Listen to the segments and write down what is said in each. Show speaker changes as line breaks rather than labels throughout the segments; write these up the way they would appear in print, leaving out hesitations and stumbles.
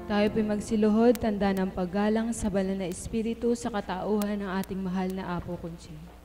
Tayo po'y magsiluhod, tanda ng paggalang sa banal na Espiritu sa katauhan ng ating mahal na Apo Conching.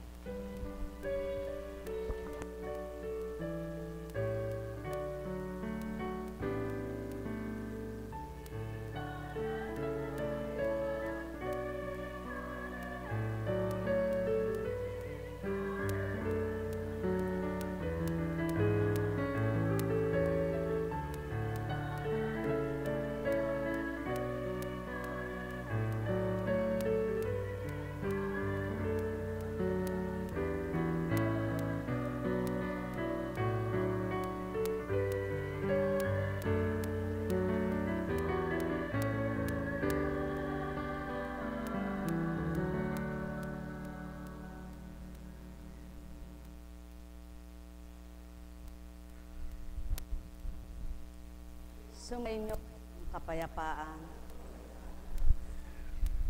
Sumainyo ang kapayapaan,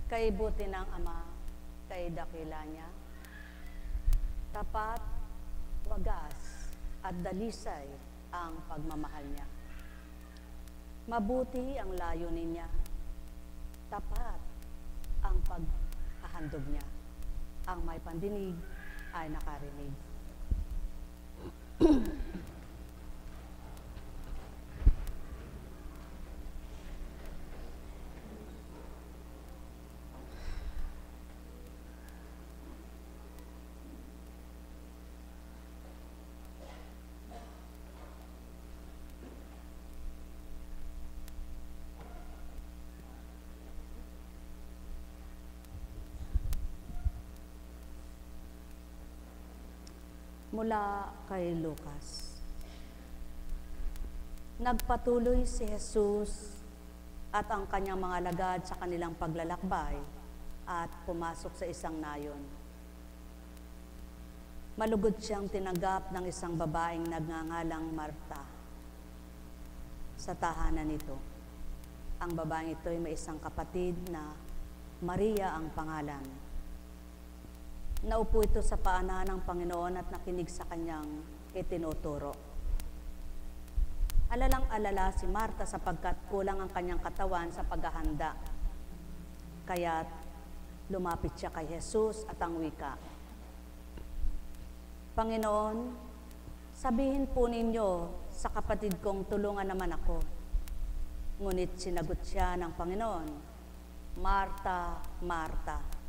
kay buti ng Ama, kay dakila niya, tapat, wagas, at dalisay ang pagmamahal niya. Mabuti ang layunin niya, tapat ang paghahandog niya. Ang may pandinig ay nakarinig. Mula kay Lucas. Nagpatuloy si Jesus at ang kanyang mga alagad sa kanilang paglalakbay at pumasok sa isang nayon. Malugod siyang tinanggap ng isang babaeng nagngangalang Marta sa tahanan nito. Ang babaeng ito ay may isang kapatid na Maria ang pangalan. Naupo ito sa paanan ng Panginoon at nakinig sa kanyang itinuturo. Alalang-alala si Marta sapagkat kulang ang kanyang katawan sa paghahanda. Kaya't lumapit siya kay Jesus at ang wika, Panginoon, sabihin po ninyo sa kapatid kong tulungan naman ako. Ngunit sinagot siya ng Panginoon, Marta, Marta,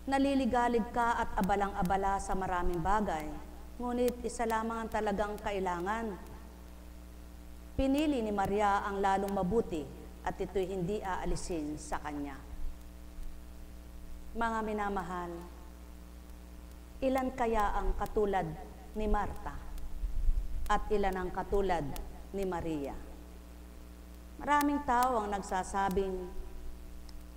naliligalig ka at abalang-abala sa maraming bagay, ngunit isa lamang ang talagang kailangan. Pinili ni Maria ang lalong mabuti at ito'y hindi aalisin sa kanya. Mga minamahal, ilan kaya ang katulad ni Marta at ilan ang katulad ni Maria? Maraming tao ang nagsasabing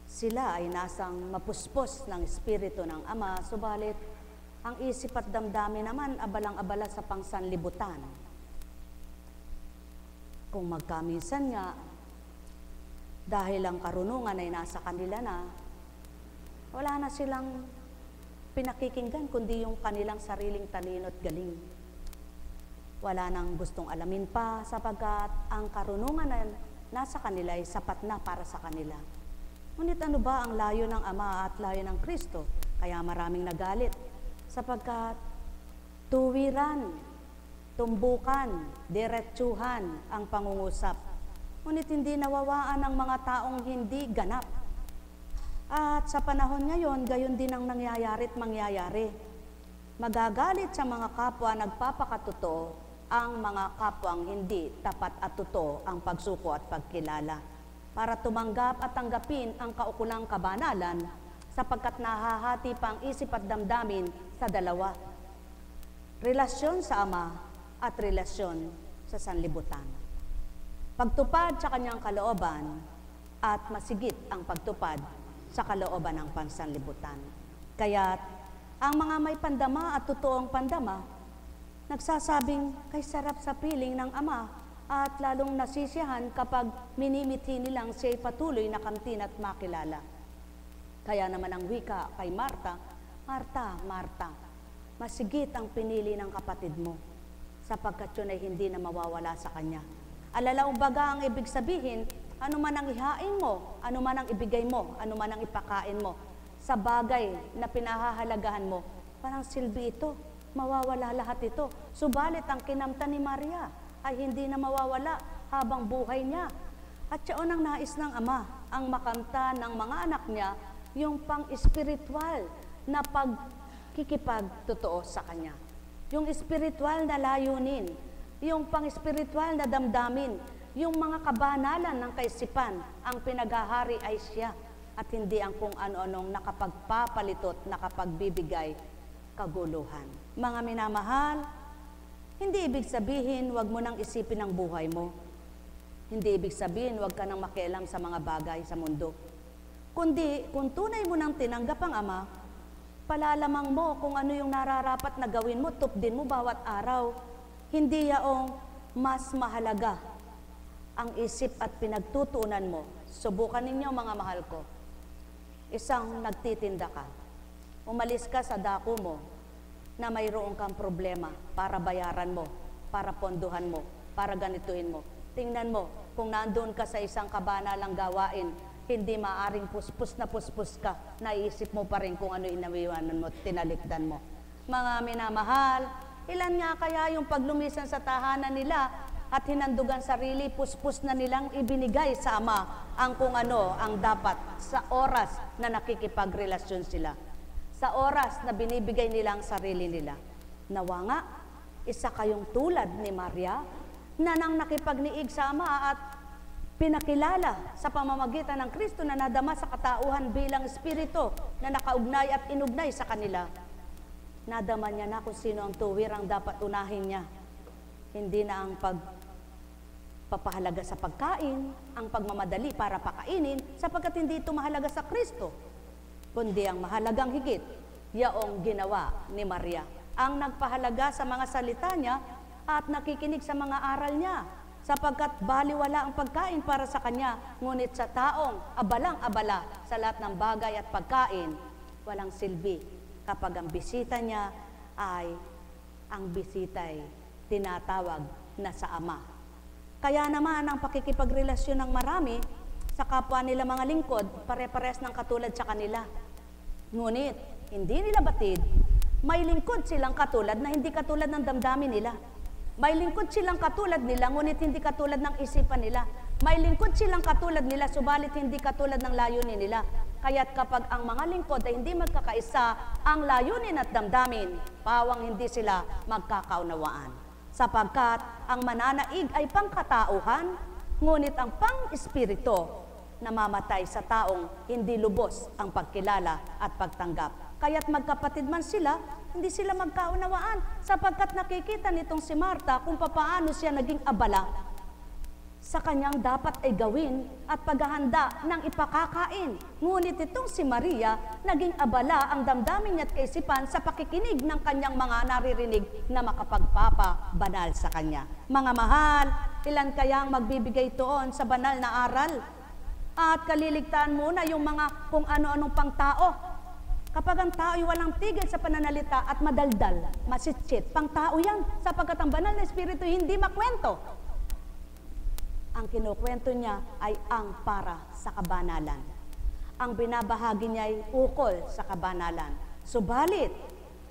sila ay nasang mapuspos ng Espiritu ng Ama, subalit ang isip at damdamin naman abalang-abala sa pangsanlibutan. Kung magkaminsan nga, dahil ang karunungan ay nasa kanila na, wala na silang pinakikinggan kundi yung kanilang sariling talino at galing. Wala nang gustong alamin pa sapagkat ang karunungan na nasa kanila ay sapat na para sa kanila. Ngunit ano ba ang layo ng Ama at layo ng Kristo? Kaya maraming nagalit sapagkat tuwiran, tumbukan, diretsuhan ang pangungusap. Ngunit hindi nawawaan ng mga taong hindi ganap. At sa panahon ngayon, gayon din ang nangyayari at mangyayari. Magagalit sa mga kapwa nagpapakatotoo ang mga kapwang hindi tapat at totoo ang pagsuko at pagkilala, para tumanggap at tanggapin ang kaukulang kabanalan sapagkat nahahati pa ang isip at damdamin sa dalawa. Relasyon sa Ama at relasyon sa sanlibutan. Pagtupad sa kanyang kalooban at masigit ang pagtupad sa kalooban ng pansanlibutan. Kaya't ang mga may pandama at totoong pandama, nagsasabing kay sarap sa piling ng Ama at lalong nasisiyahan kapag minimithi nilang siya'y patuloy na kamtin at makilala. Kaya naman ang wika kay Marta, Marta, Marta, masigit ang pinili ng kapatid mo, sapagkat yun ay hindi na mawawala sa kanya. Alalaong baga ang ibig sabihin ano man ang ihain mo, ano man ang ibigay mo, ano man ang ipakain mo, sa bagay na pinahahalagahan mo, parang silbi ito, mawawala lahat ito. Subalit ang kinamtan ni Maria ay hindi na mawawala habang buhay niya. At siya ang nais ng Ama, ang makamta ng mga anak niya, yung pang-espiritual na pagkikipagtotoo sa Kanya. Yung espiritual na layunin, yung pang-espiritual na damdamin, yung mga kabanalan ng kaisipan, ang pinaghahari ay siya at hindi ang kung ano-anong nakapagpapalitot, nakapagbibigay kaguluhan. Mga minamahal, hindi ibig sabihin huwag mo nang isipin ang buhay mo. Hindi ibig sabihin huwag ka nang makialam sa mga bagay sa mundo. Kundi kung tunay mo nang tinanggap ang Ama, palalamang mo kung ano yung nararapat na gawin mo, tupdin mo bawat araw. Hindi yaong mas mahalaga ang isip at pinagtutuunan mo. Subukan ninyo mga mahal ko. Isang nagtitinda ka. Umalis ka sa dako mo na mayroon kang problema para bayaran mo, para ponduhan mo, para ganituin mo. Tingnan mo, kung nandoon ka sa isang kabanalang gawain, hindi maaring puspos ka, naisip mo pa rin kung ano inawiwanan mo, tinalikdan mo. Mga minamahal, ilan nga kaya yung paglumisan sa tahanan nila at hinandugan sarili, puspos na nilang ibinigay sa Ama ang kung ano ang dapat sa oras na nakikipagrelasyon sila. Sa oras na binibigay nila ang sarili nila. Nawa nga, isa kayong tulad ni Maria na nang nakipagniig sa Ama at pinakilala sa pamamagitan ng Kristo na nadama sa katauhan bilang espiritu na nakaugnay at inugnay sa kanila. Nadama niya na kung sino ang tuwirang dapat unahin niya. Hindi na ang pagpapahalaga sa pagkain, ang pagmamadali para pakainin, sapagkat hindi ito mahalaga sa Kristo, kundi ang mahalagang higit, yaong ginawa ni Maria. Ang nagpahalaga sa mga salita niya at nakikinig sa mga aral niya, sapagkat baliwala ang pagkain para sa kanya, ngunit sa taong abalang-abala sa lahat ng bagay at pagkain, walang silbi kapag ang bisita niya ay ang bisita'y tinatawag na sa Ama. Kaya naman ang pakikipagrelasyon ng marami sa kapwa nila mga lingkod, pare-pares ng katulad sa kanila. Ngunit, hindi nila batid, may lingkod silang katulad na hindi katulad ng damdamin nila. May lingkod silang katulad nila, ngunit hindi katulad ng isipan nila. May lingkod silang katulad nila, subalit hindi katulad ng layunin nila. Kaya't kapag ang mga lingkod ay hindi magkakaisa ang layunin at damdamin, pawang hindi sila magkakaunawaan. Sapagkat ang mananaig ay pangkatauhan, ngunit ang pang-espiritu namamatay sa taong hindi lubos ang pagkilala at pagtanggap. Kaya't magkapatid man sila, hindi sila magkaunawaan sapagkat nakikita nitong si Marta kung papaano siya naging abala sa kanyang dapat ay gawin at paghahanda ng ipakakain. Ngunit itong si Maria, naging abala ang damdamin niya at kaisipan sa pakikinig ng kanyang mga naririnig na makapagpapabanal sa kanya. Mga mahal, ilan kayang magbibigay doon sa banal na aral? At kaliligtaan muna yung mga kung ano-anong pangtao. Kapag ang tao ay walang tigil sa pananalita at madaldal, masitsit, pangtao yan, sapagkat ang banal na espiritu hindi makwento. Ang kinukwento niya ay ang para sa kabanalan. Ang binabahagi niya ay ukol sa kabanalan. Subalit,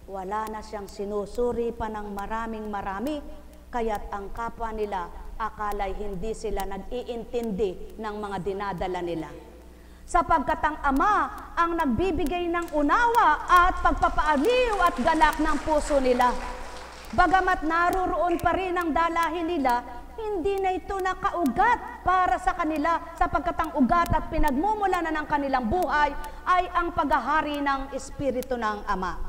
wala na siyang sinusuri pa ng marami, kaya't ang kapwa nila akala'y hindi sila nag-iintindi ng mga dinadala nila. Sapagkat ang Ama ang nagbibigay ng unawa at pagpapaaliw at galak ng puso nila. Bagamat naruroon pa rin ang dalahin nila, hindi na ito nakaugat para sa kanila sapagkat ang ugat at pinagmumulanan ng kanilang buhay ay ang paghahari ng Espiritu ng Ama.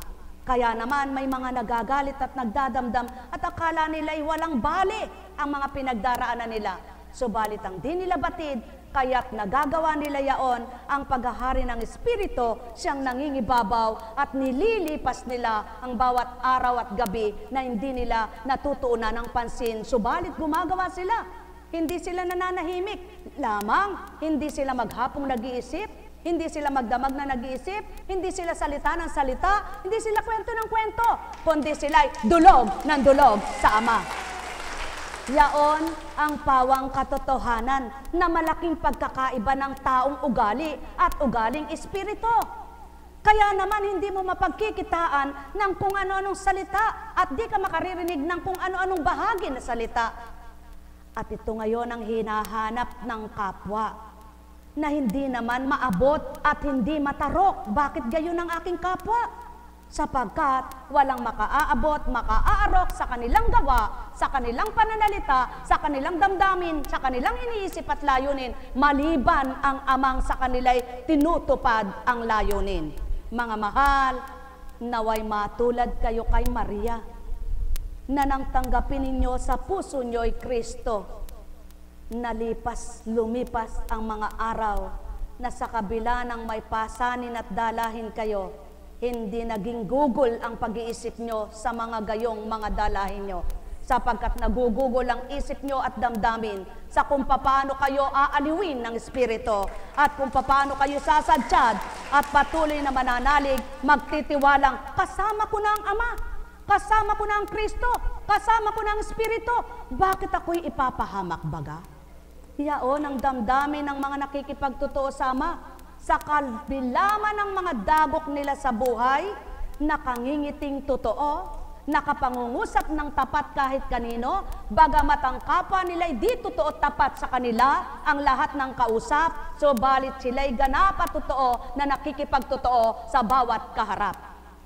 Kaya naman may mga nagagalit at nagdadamdam at akala nila ay walang bali ang mga pinagdaraanan nila. Subalit ang di nila batid, kaya't nagagawa nila yaon ang paghahari ng Espiritu, siyang nangingibabaw at nililipas nila ang bawat araw at gabi na hindi nila natutuunan ng pansin. Subalit gumagawa sila. Hindi sila nananahimik lamang, hindi sila maghapong nag-iisip, hindi sila magdamag na nag-iisip, hindi sila salita ng salita, hindi sila kwento ng kwento, kundi sila'y dulog ng dulog sa Ama. Yaon ang pawang katotohanan na malaking pagkakaiba ng taong ugali at ugaling espiritu. Kaya naman hindi mo mapagkikitaan ng kung ano-anong salita at di ka makaririnig ng kung ano-anong bahagi na salita. At ito ngayon ang hinahanap ng kapwa, na hindi naman maabot at hindi matarok. Bakit gayon ang aking kapwa? Sapagkat walang makaaabot, makaaarok sa kanilang gawa, sa kanilang pananalita, sa kanilang damdamin, sa kanilang iniisip at layunin, maliban ang amang sa kanila'y tinutupad ang layunin. Mga mahal, naway matulad kayo kay Maria, na nang tanggapin ninyo sa puso nyo'y Kristo. Lumipas ang mga araw na sa kabila ng may pasanin at dalahin kayo, hindi naging gugol ang pag-iisip nyo sa mga gayong mga dalahin nyo, sapagkat nagugugol ang isip nyo at damdamin sa kung paano kayo aaliwin ng Espiritu at kung paano kayo sasadyad at patuloy na mananalig, magtitiwalang kasama ko na ang Ama, kasama ko na ang Kristo, kasama ko na ang Espiritu. Bakit ako'y ipapahamak baga? Yaon ang damdamin ng mga nakikipagtotoo sa Ama. Sa kabilaman ng mga dagok nila sa buhay, nakangingiting totoo, nakapangungusap ng tapat kahit kanino, bagamat ang kapwa nila'y di totoo tapat sa kanila, ang lahat ng kausap, subalit sila'y ganap at totoo na nakikipagtotoo sa bawat kaharap.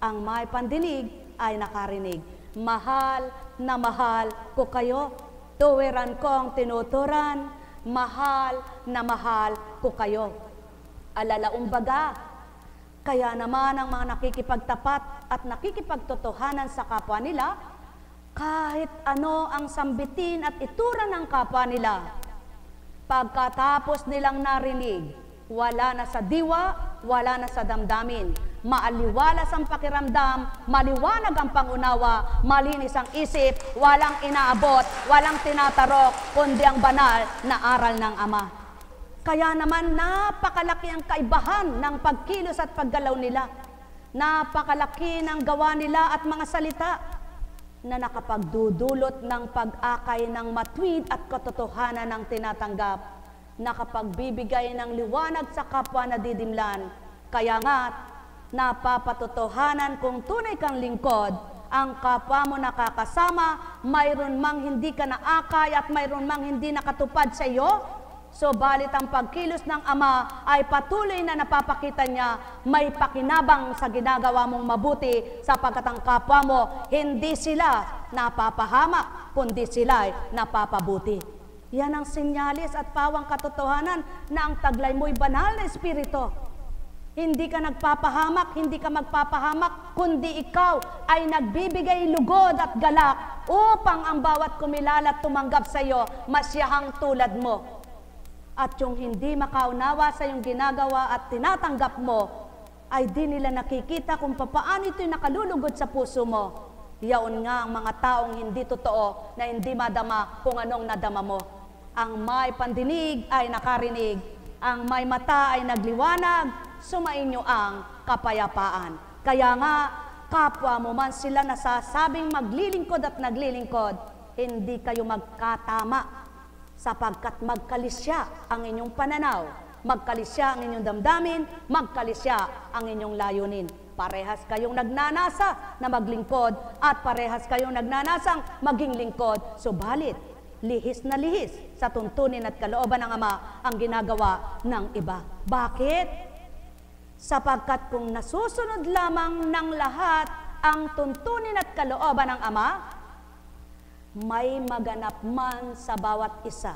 Ang may pandinig ay nakarinig. Mahal na mahal ko kayo, tuwiran ko ang tinuturan, mahal na mahal ko kayo. Alalaong baga, kaya naman ang mga nakikipagtapat at nakikipagtotohanan sa kapwa nila, kahit ano ang sambitin at itura ng kapwa nila, pagkatapos nilang narinig, wala na sa diwa, wala na sa damdamin, maaliwalas ang pakiramdam, maliwanag ang pangunawa, malinis ang isip, walang inaabot, walang tinatarok, kundi ang banal na aral ng Ama. Kaya naman napakalaki ang kaibahan ng pagkilos at paggalaw nila. Napakalaki ng gawa nila at mga salita na nakapagdudulot ng pag-akay ng matuwid at katotohanan ng tinatanggap, nakapagbibigay ng liwanag sa kapwa na didimlan. Kaya nga't napapatotohanan kung tunay kang lingkod, ang kapwa mo nakakasama, mayroon mang hindi ka naakay at mayroon mang hindi nakatupad sa iyo, subalit ang pagkilos ng Ama ay patuloy na napapakita niya may pakinabang sa ginagawa mong mabuti, sapagkat ang kapwa mo hindi sila napapahamak, kundi sila ay napapabuti. Yan ang sinyalis at pawang katotohanan na ang taglay mo'y banal na Espiritu. Hindi ka nagpapahamak, hindi ka magpapahamak, kundi ikaw ay nagbibigay lugod at galak upang ang bawat kumilala at tumanggap sa iyo masiyahang tulad mo. At yung hindi makaunawa sa iyong ginagawa at tinatanggap mo, ay di nila nakikita kung paano ito'y nakalulugod sa puso mo. Yaon nga ang mga taong hindi totoo na hindi madama kung anong nadama mo. Ang may pandinig ay nakarinig, ang may mata ay nagliwanag, sumainyo ang kapayapaan. Kaya nga, kapwa mo man sila nasasabing maglilingkod at naglilingkod, hindi kayo magkatama, sapagkat magkalisya ang inyong pananaw, magkalisya ang inyong damdamin, magkalisya ang inyong layunin. Parehas kayong nagnanasa na maglingkod at parehas kayong nagnanasang maging lingkod, subalit lihis na lihis sa tuntunin at kalooban ng Ama ang ginagawa ng iba. Bakit? Sapagkat kung nasusunod lamang ng lahat ang tuntunin at kalooban ng Ama, may maganap man sa bawat isa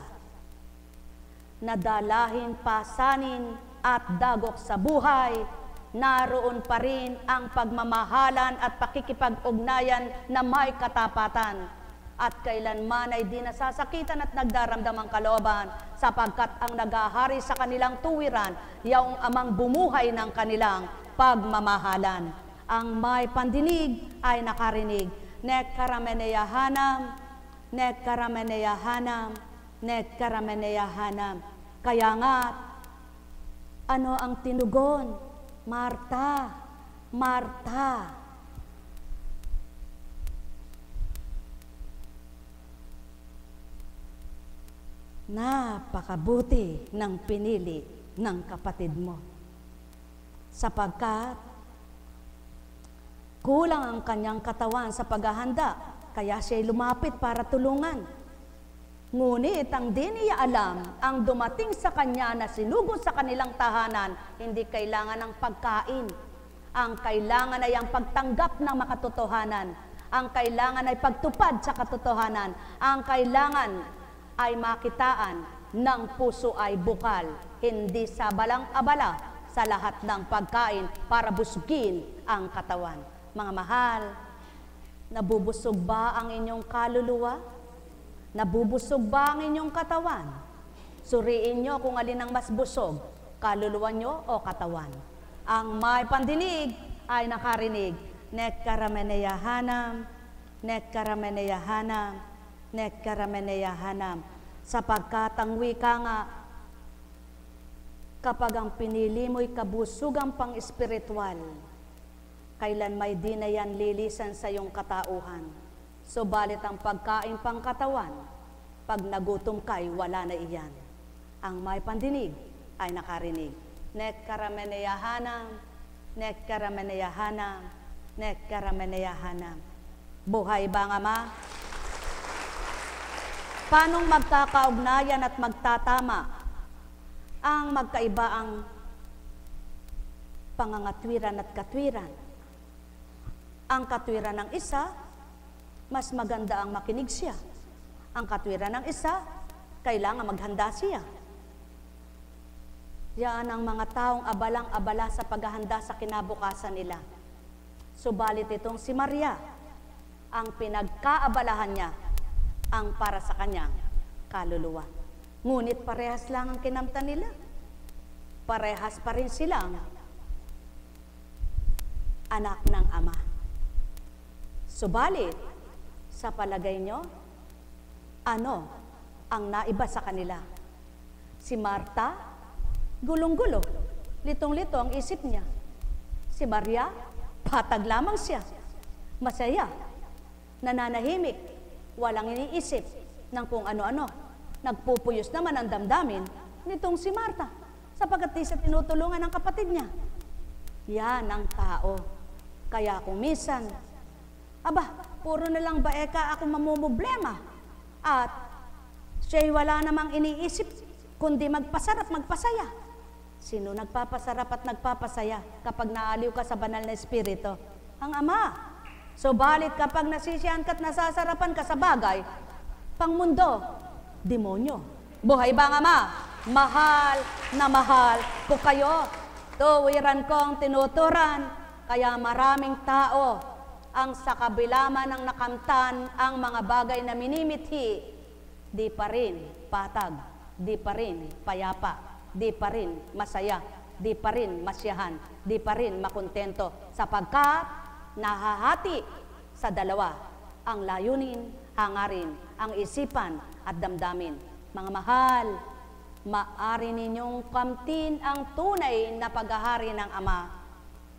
na dalahin, pasanin at dagok sa buhay, naroon pa rin ang pagmamahalan at pakikipag-ugnayan na may katapatan, at kailanman ay di nasasakitan at nagdaramdam ang kalooban, sapagkat ang naghahari sa kanilang tuwiran, yaong Amang bumuhay ng kanilang pagmamahalan. Ang may pandinig ay nakarinig. Nekkarameneyahanam, nekkarameneyahanam, nekkarameneyahanam. Kaya nga, ano ang tinugon? Marta, Marta. napakabuti ng pinili ng kapatid mo. Sapagkat kulang ang kanyang katawan sa paghahanda, kaya siya'y lumapit para tulungan. Ngunit ang di niya alam, ang dumating sa kanya na sinugo sa kanilang tahanan, hindi kailangan ng pagkain. Ang kailangan ay ang pagtanggap ng makatotohanan. Ang kailangan ay pagtupad sa katotohanan. Ang kailangan ay makitaan ng puso ay bukal, hindi sa balang-abala sa lahat ng pagkain para busugin ang katawan. Mga mahal, nabubusog ba ang inyong kaluluwa? Nabubusog ba ang inyong katawan? Suriin nyo kung alin ang mas busog, kaluluwa nyo o katawan. Ang may pandinig ay nakarinig. Nekkarameneyahanam, nekkarameneyahanam, nekkarameneyahanam. Sapagkat ang wika nga, kapag ang pinili mo'y kabusugang pang-espiritual, kailan may di na yan lilisan sa iyong katauhan. Subalit ang pagkain pang katawan, pag nagutom ka'y wala na iyan. Ang may pandinig ay nakarinig. Nekkarameneyahanam, nekkarameneyahanam, nekkarameneyahanam. Buhay ba ang Ama? Paanong magkakaugnayan at magtatama ang magkaiba ang pangangatwiran at katwiran? Ang katwiran ng isa, mas maganda ang makinig siya. Ang katwiran ng isa, kailangan maghanda siya. Yan ang mga taong abalang-abala sa paghahanda sa kinabukasan nila. Subalit itong si Maria, ang pinagkaabalahan niya, ang para sa kanyang kaluluwa. Ngunit parehas lang ang kinamtan nila. Parehas pa rin silang anak ng Ama. Subalit, sa palagay nyo, ano ang naiba sa kanila? Si Marta, gulong-gulo, litong-lito ang isip niya. Si Maria, patag lamang siya. Masaya, nananahimik, walang iniisip ng kung ano-ano. Nagpupuyos naman ang damdamin nitong si Marta, sapagkat di siya tinutulungan ng kapatid niya. Yan ang tao. Kaya kung minsan, puro na lang ba ako mamumblema? At siya'y wala namang iniisip, kundi magpasarap, magpasaya. Sino nagpapasarap at nagpapasaya kapag naaliw ka sa banal na Espiritu? Ang Ama. Subalit kapag nasisiyahan ka at nasasarapan ka sa bagay, pangmundo, demonyo. Buhay ba ang Ama? Mahal na mahal ko kayo. Tuwiran kong tinuturan, kaya maraming tao ang sa kabila man ng nakamtan ang mga bagay na minimithi, di pa rin patag, di pa rin payapa, di pa rin masaya, di pa rin masyahan, di pa rin makontento, sapagkat nahahati sa dalawa ang layunin, hangarin, ang isipan at damdamin. Mga mahal, maaari ninyong kamtin ang tunay na paghahari ng Ama,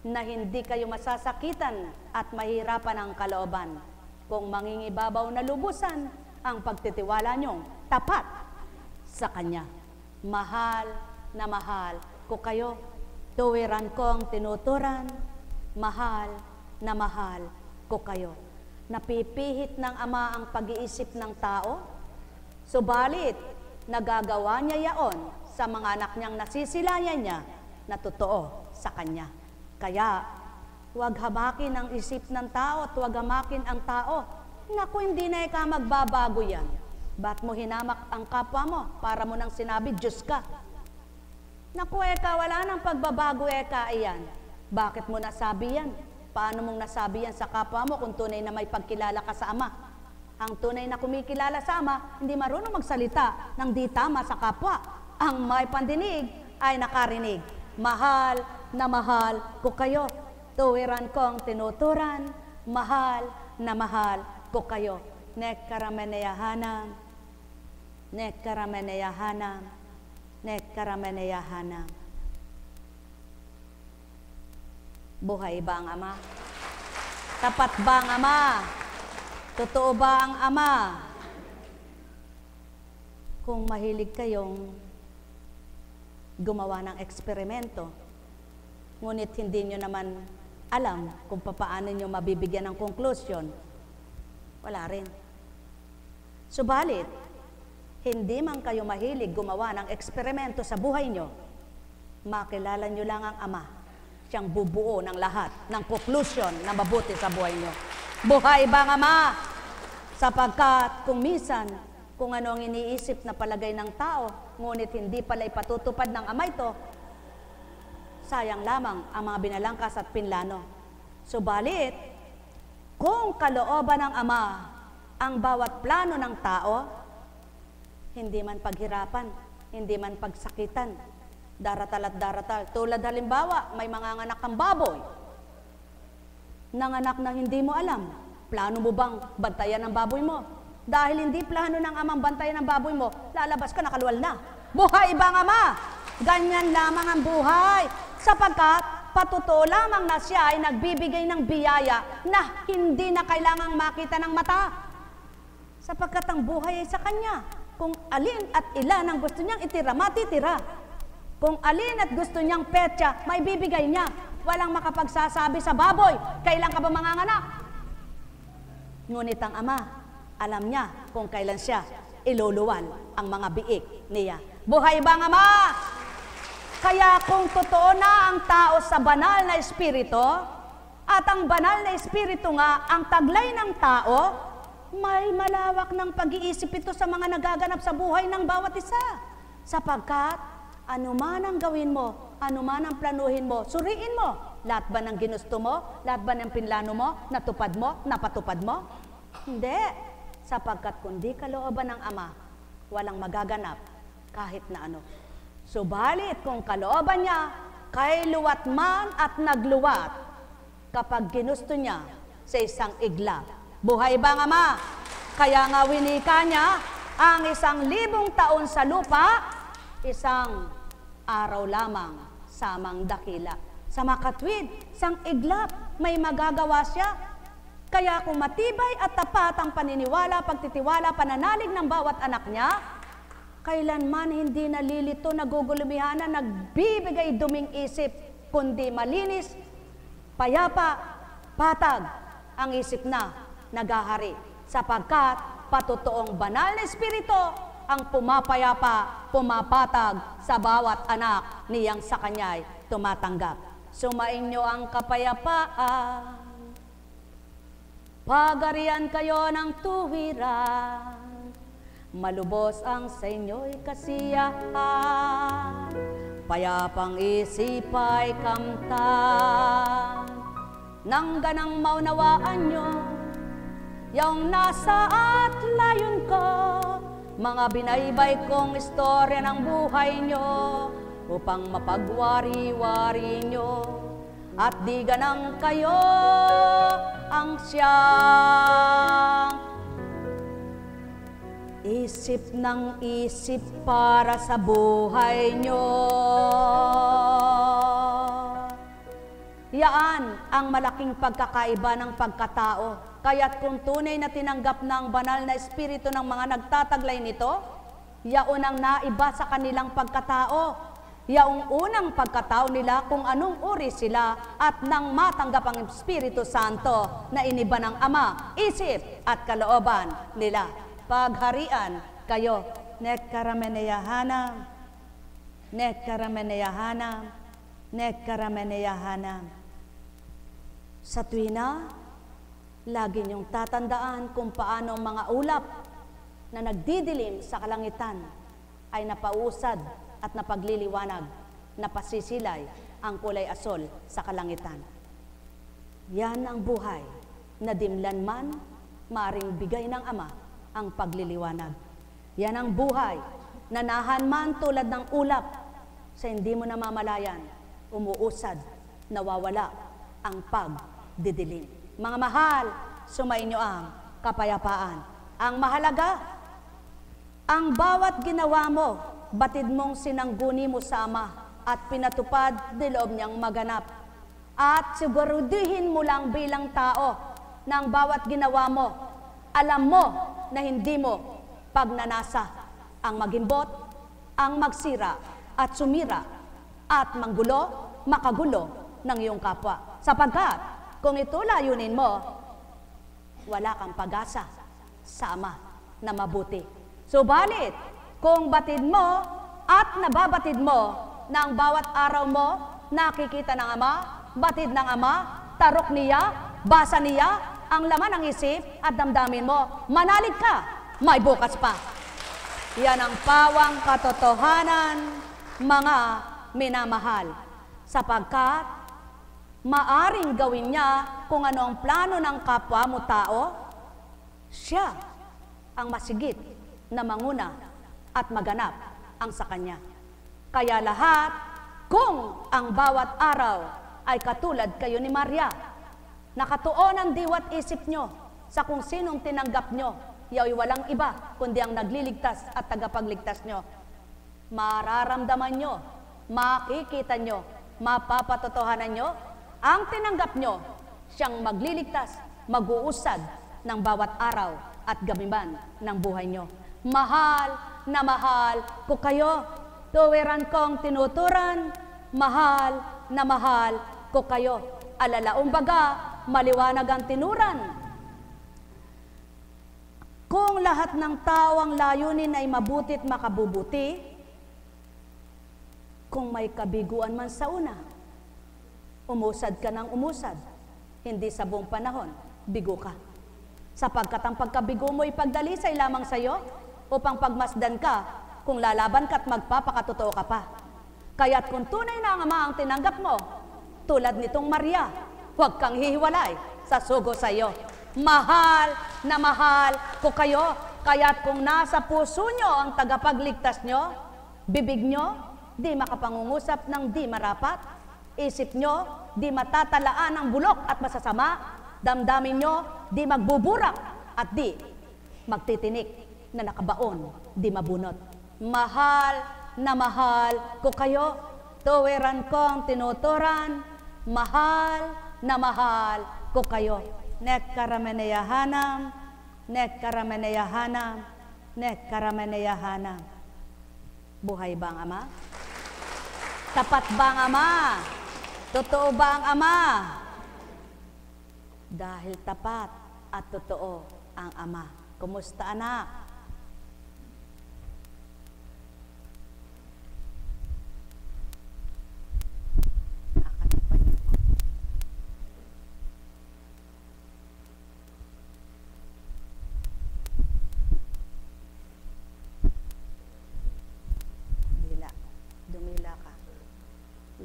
na hindi kayo masasakitan at mahirapan ang kalooban kung mangingibabaw na lubusan ang pagtitiwala nyong tapat sa Kanya. Mahal na mahal ko kayo. Tuwiran kong tinuturan, mahal na mahal ko kayo. Napipihit ng Ama ang pag-iisip ng tao, subalit nagagawa niya yaon sa mga anak niyang nasisilayan niya na totoo sa Kanya. Kaya, huwag hamakin ang isip ng tao at huwag hamakin ang tao. Naku, hindi na ika magbabago yan. Ba't mo hinamak ang kapwa mo? Para mo nang sinabi, Diyos ka. Naku, eka, wala nang pagbabago, eka, iyan. Bakit mo nasabi yan? Paano mong nasabi yan sa kapwa mo kung tunay na may pagkilala ka sa Ama? Ang tunay na kumikilala sa Ama, hindi marunong magsalita ng di tama sa kapwa. Ang may pandinig ay nakarinig. Mahal na mahal ko kayo. Tuwiran kong tinuturan, mahal na mahal ko kayo. Nekkarameneyahanam, nekkarameneyahanam, nekkarameneyahanam. Buhay ba ang Ama? Tapat ba ang Ama? Totoo ba ang Ama? Kung mahilig kayong gumawa ng eksperimento, ngunit hindi nyo naman alam kung paano nyo mabibigyan ng conclusion, wala rin. Subalit, hindi man kayo mahilig gumawa ng eksperimento sa buhay nyo, makilala nyo lang ang Ama. Siyang bubuo ng lahat ng conclusion na mabuti sa buhay nyo. Buhay ba ang Ama? Sapagkat kung minsan, kung ano ang iniisip na palagay ng tao, ngunit hindi pala ipatutupad ng Ama ito, sayang lamang ang mga binalangkas at pinlano. Subalit, kung kalooban ng Ama ang bawat plano ng tao, hindi man paghirapan, hindi man pagsakitan, daratal at daratal. Tulad halimbawa, may mga anak kang baboy, nanganak na hindi mo alam, plano mo bang bantayan ang baboy mo? Dahil hindi plano ng Amang bantayan ng baboy mo, lalabas ka, nakaluwal na. Buhay ba ang Ama? Ganyan lamang ang buhay. Sapagkat patotoo lamang na siya ay nagbibigay ng biyaya na hindi na kailangang makita ng mata. Sapagkat ang buhay ay sa Kanya. Kung alin at ilan ang gusto niyang itira, matitira. Kung alin at gusto niyang petsa, may bibigay niya. Walang makapagsasabi sa baboy, kailan ka ba manganganak? Ngunit ang Ama, alam niya kung kailan siya iluluwal ang mga biik niya. Buhay ba ang Ama? Kaya kung totoo na ang tao sa banal na espiritu, at ang banal na espiritu nga ang taglay ng tao, may malawak ng pag-iisip ito sa mga nagaganap sa buhay ng bawat isa. Sapagkat, anuman ang gawin mo, anuman ang planuhin mo, suriin mo. Lahat ba ng ginusto mo? Lahat ba ng pinlano mo? Natupad mo? Napatupad mo? Hindi. Sapagkat kundi kalooban ng Ama, walang magaganap kahit na ano. Subalit kung kalooban niya, kay luwat man at nagluwat kapag ginusto niya sa isang iglap. Buhay ba ang Ama? Kaya nga winika niya, ang 1,000 taon sa lupa, isang araw lamang samang dakila. Sa makatwid, isang iglap, may magagawa siya. Kaya kung matibay at tapat ang paniniwala, pagtitiwala, pananalig ng bawat anak niya, kailanman hindi nalilito, nagugulumihanan, nagbibigay duming isip, kundi malinis, payapa, patag ang isip na nagahari. Sapagkat patotoong banal na espiritu ang pumapayapa, pumapatag sa bawat anak niyang sa kanya'y tumatanggap. Sumainyo ang kapayapaan, pagarian kayo ng tuwiran, malubos ang sa inyo'y kasiyahan, payapang isip ay kamtan, nang ganang maunawaan nyo, yung nasa at layon ko, mga binaybay kong istorya ng buhay nyo, upang mapagwari-wari nyo, at di ganang kayo ang siyang isip ng isip para sa buhay nyo. Yaan ang malaking pagkakaiba ng pagkatao. Kaya't kung tunay na tinanggap ng banal na espiritu ng mga nagtataglay nito, yaon ang naiba sa kanilang pagkatao. Yaong unang pagkatao nila kung anong uri sila at nang matanggap ang Espiritu Santo na iniba ng Ama, isip at kalooban nila. Pagharian kayo, nekkarameneyahanam, nekkarameneyahanam, nekkarameneyahanam. Sa tuwina, lagi niyong tatandaan kung paano ang mga ulap na nagdidilim sa kalangitan ay napausad at napagliliwanag, napasisilay ang kulay asol sa kalangitan. Yan ang buhay na dimlan man, maaring bigay ng Ama ang pagliliwanag. Yan ang buhay na nahan man tulad ng ulap sa hindi mo namamalayan, umuusad, nawawala ang pagdidilim. Mga mahal, sumainyo ang kapayapaan. Ang mahalaga, ang bawat ginawa mo, batid mong sinangguni mo sa Ama at pinatupad di loob niyang maganap. At siguraduhin mo lang bilang tao na ang bawat ginawa mo, alam mo na hindi mo pagnanasa ang magimbot, ang magsira at sumira at manggulo, makagulo ng iyong kapwa. Sapagkat kung ito layunin mo, wala kang pag-asa sa Ama na mabuti. Subalit, kung batid mo at nababatid mo na ang bawat araw mo nakikita ng Ama, batid ng Ama, tarok niya, basa niya, ang laman ng isip at damdamin mo, manalig ka, may bukas pa. Yan ang pawang katotohanan, mga minamahal, sapagkat maaring gawin niya kung ano ang plano ng kapwa mo tao, siya ang masigit na manguna at maganap ang sa kanya. Kaya lahat, kung ang bawat araw ay katulad kayo ni Maria, nakatuon ang diwat isip nyo sa kung sinong tinanggap nyo, yao'y walang iba kundi ang nagliligtas at tagapagligtas nyo. Mararamdaman nyo, makikita nyo, mapapatotohanan nyo, ang tinanggap nyo, siyang magliligtas, mag-uusad ng bawat araw at gabiman ng buhay nyo. Mahal na mahal ko kayo, tuwiran kong tinuturan, mahal na mahal ko kayo. Alalaong baga, maliwanag ang tinuran. Kung lahat ng tao ang layunin ay mabuti at makabubuti, kung may kabiguan man sa una, umusad ka ng umusad, hindi sa buong panahon, bigo ka. Sapagkat ang pagkabigo mo ipagdalisay lamang sa iyo upang pagmasdan ka kung lalaban ka at magpapakatotoo ka pa. Kaya't kung tunay na ang Ama ang tinanggap mo, tulad nitong Maria, huwag kang hihiwalay sa sugo sa iyo. Mahal na mahal ko kayo, kaya't kung nasa puso nyo ang tagapagligtas nyo, bibig nyo, di makapangungusap ng di marapat, isip nyo, di matatalaan ng bulok at masasama, damdamin nyo, di magbuburak at di magtitinik na nakabaon, di mabunot. Mahal na mahal ko kayo, tuwiran kong tinuturan, mahal na mahal ko kayo. Nek karameneyahanam, nek karameneyahanam, nek karameneyahanam. Buhay ba ang Ama? Tapat ba ang Ama? Totoo ba ang Ama? Dahil tapat at totoo ang Ama. Kumusta, anak?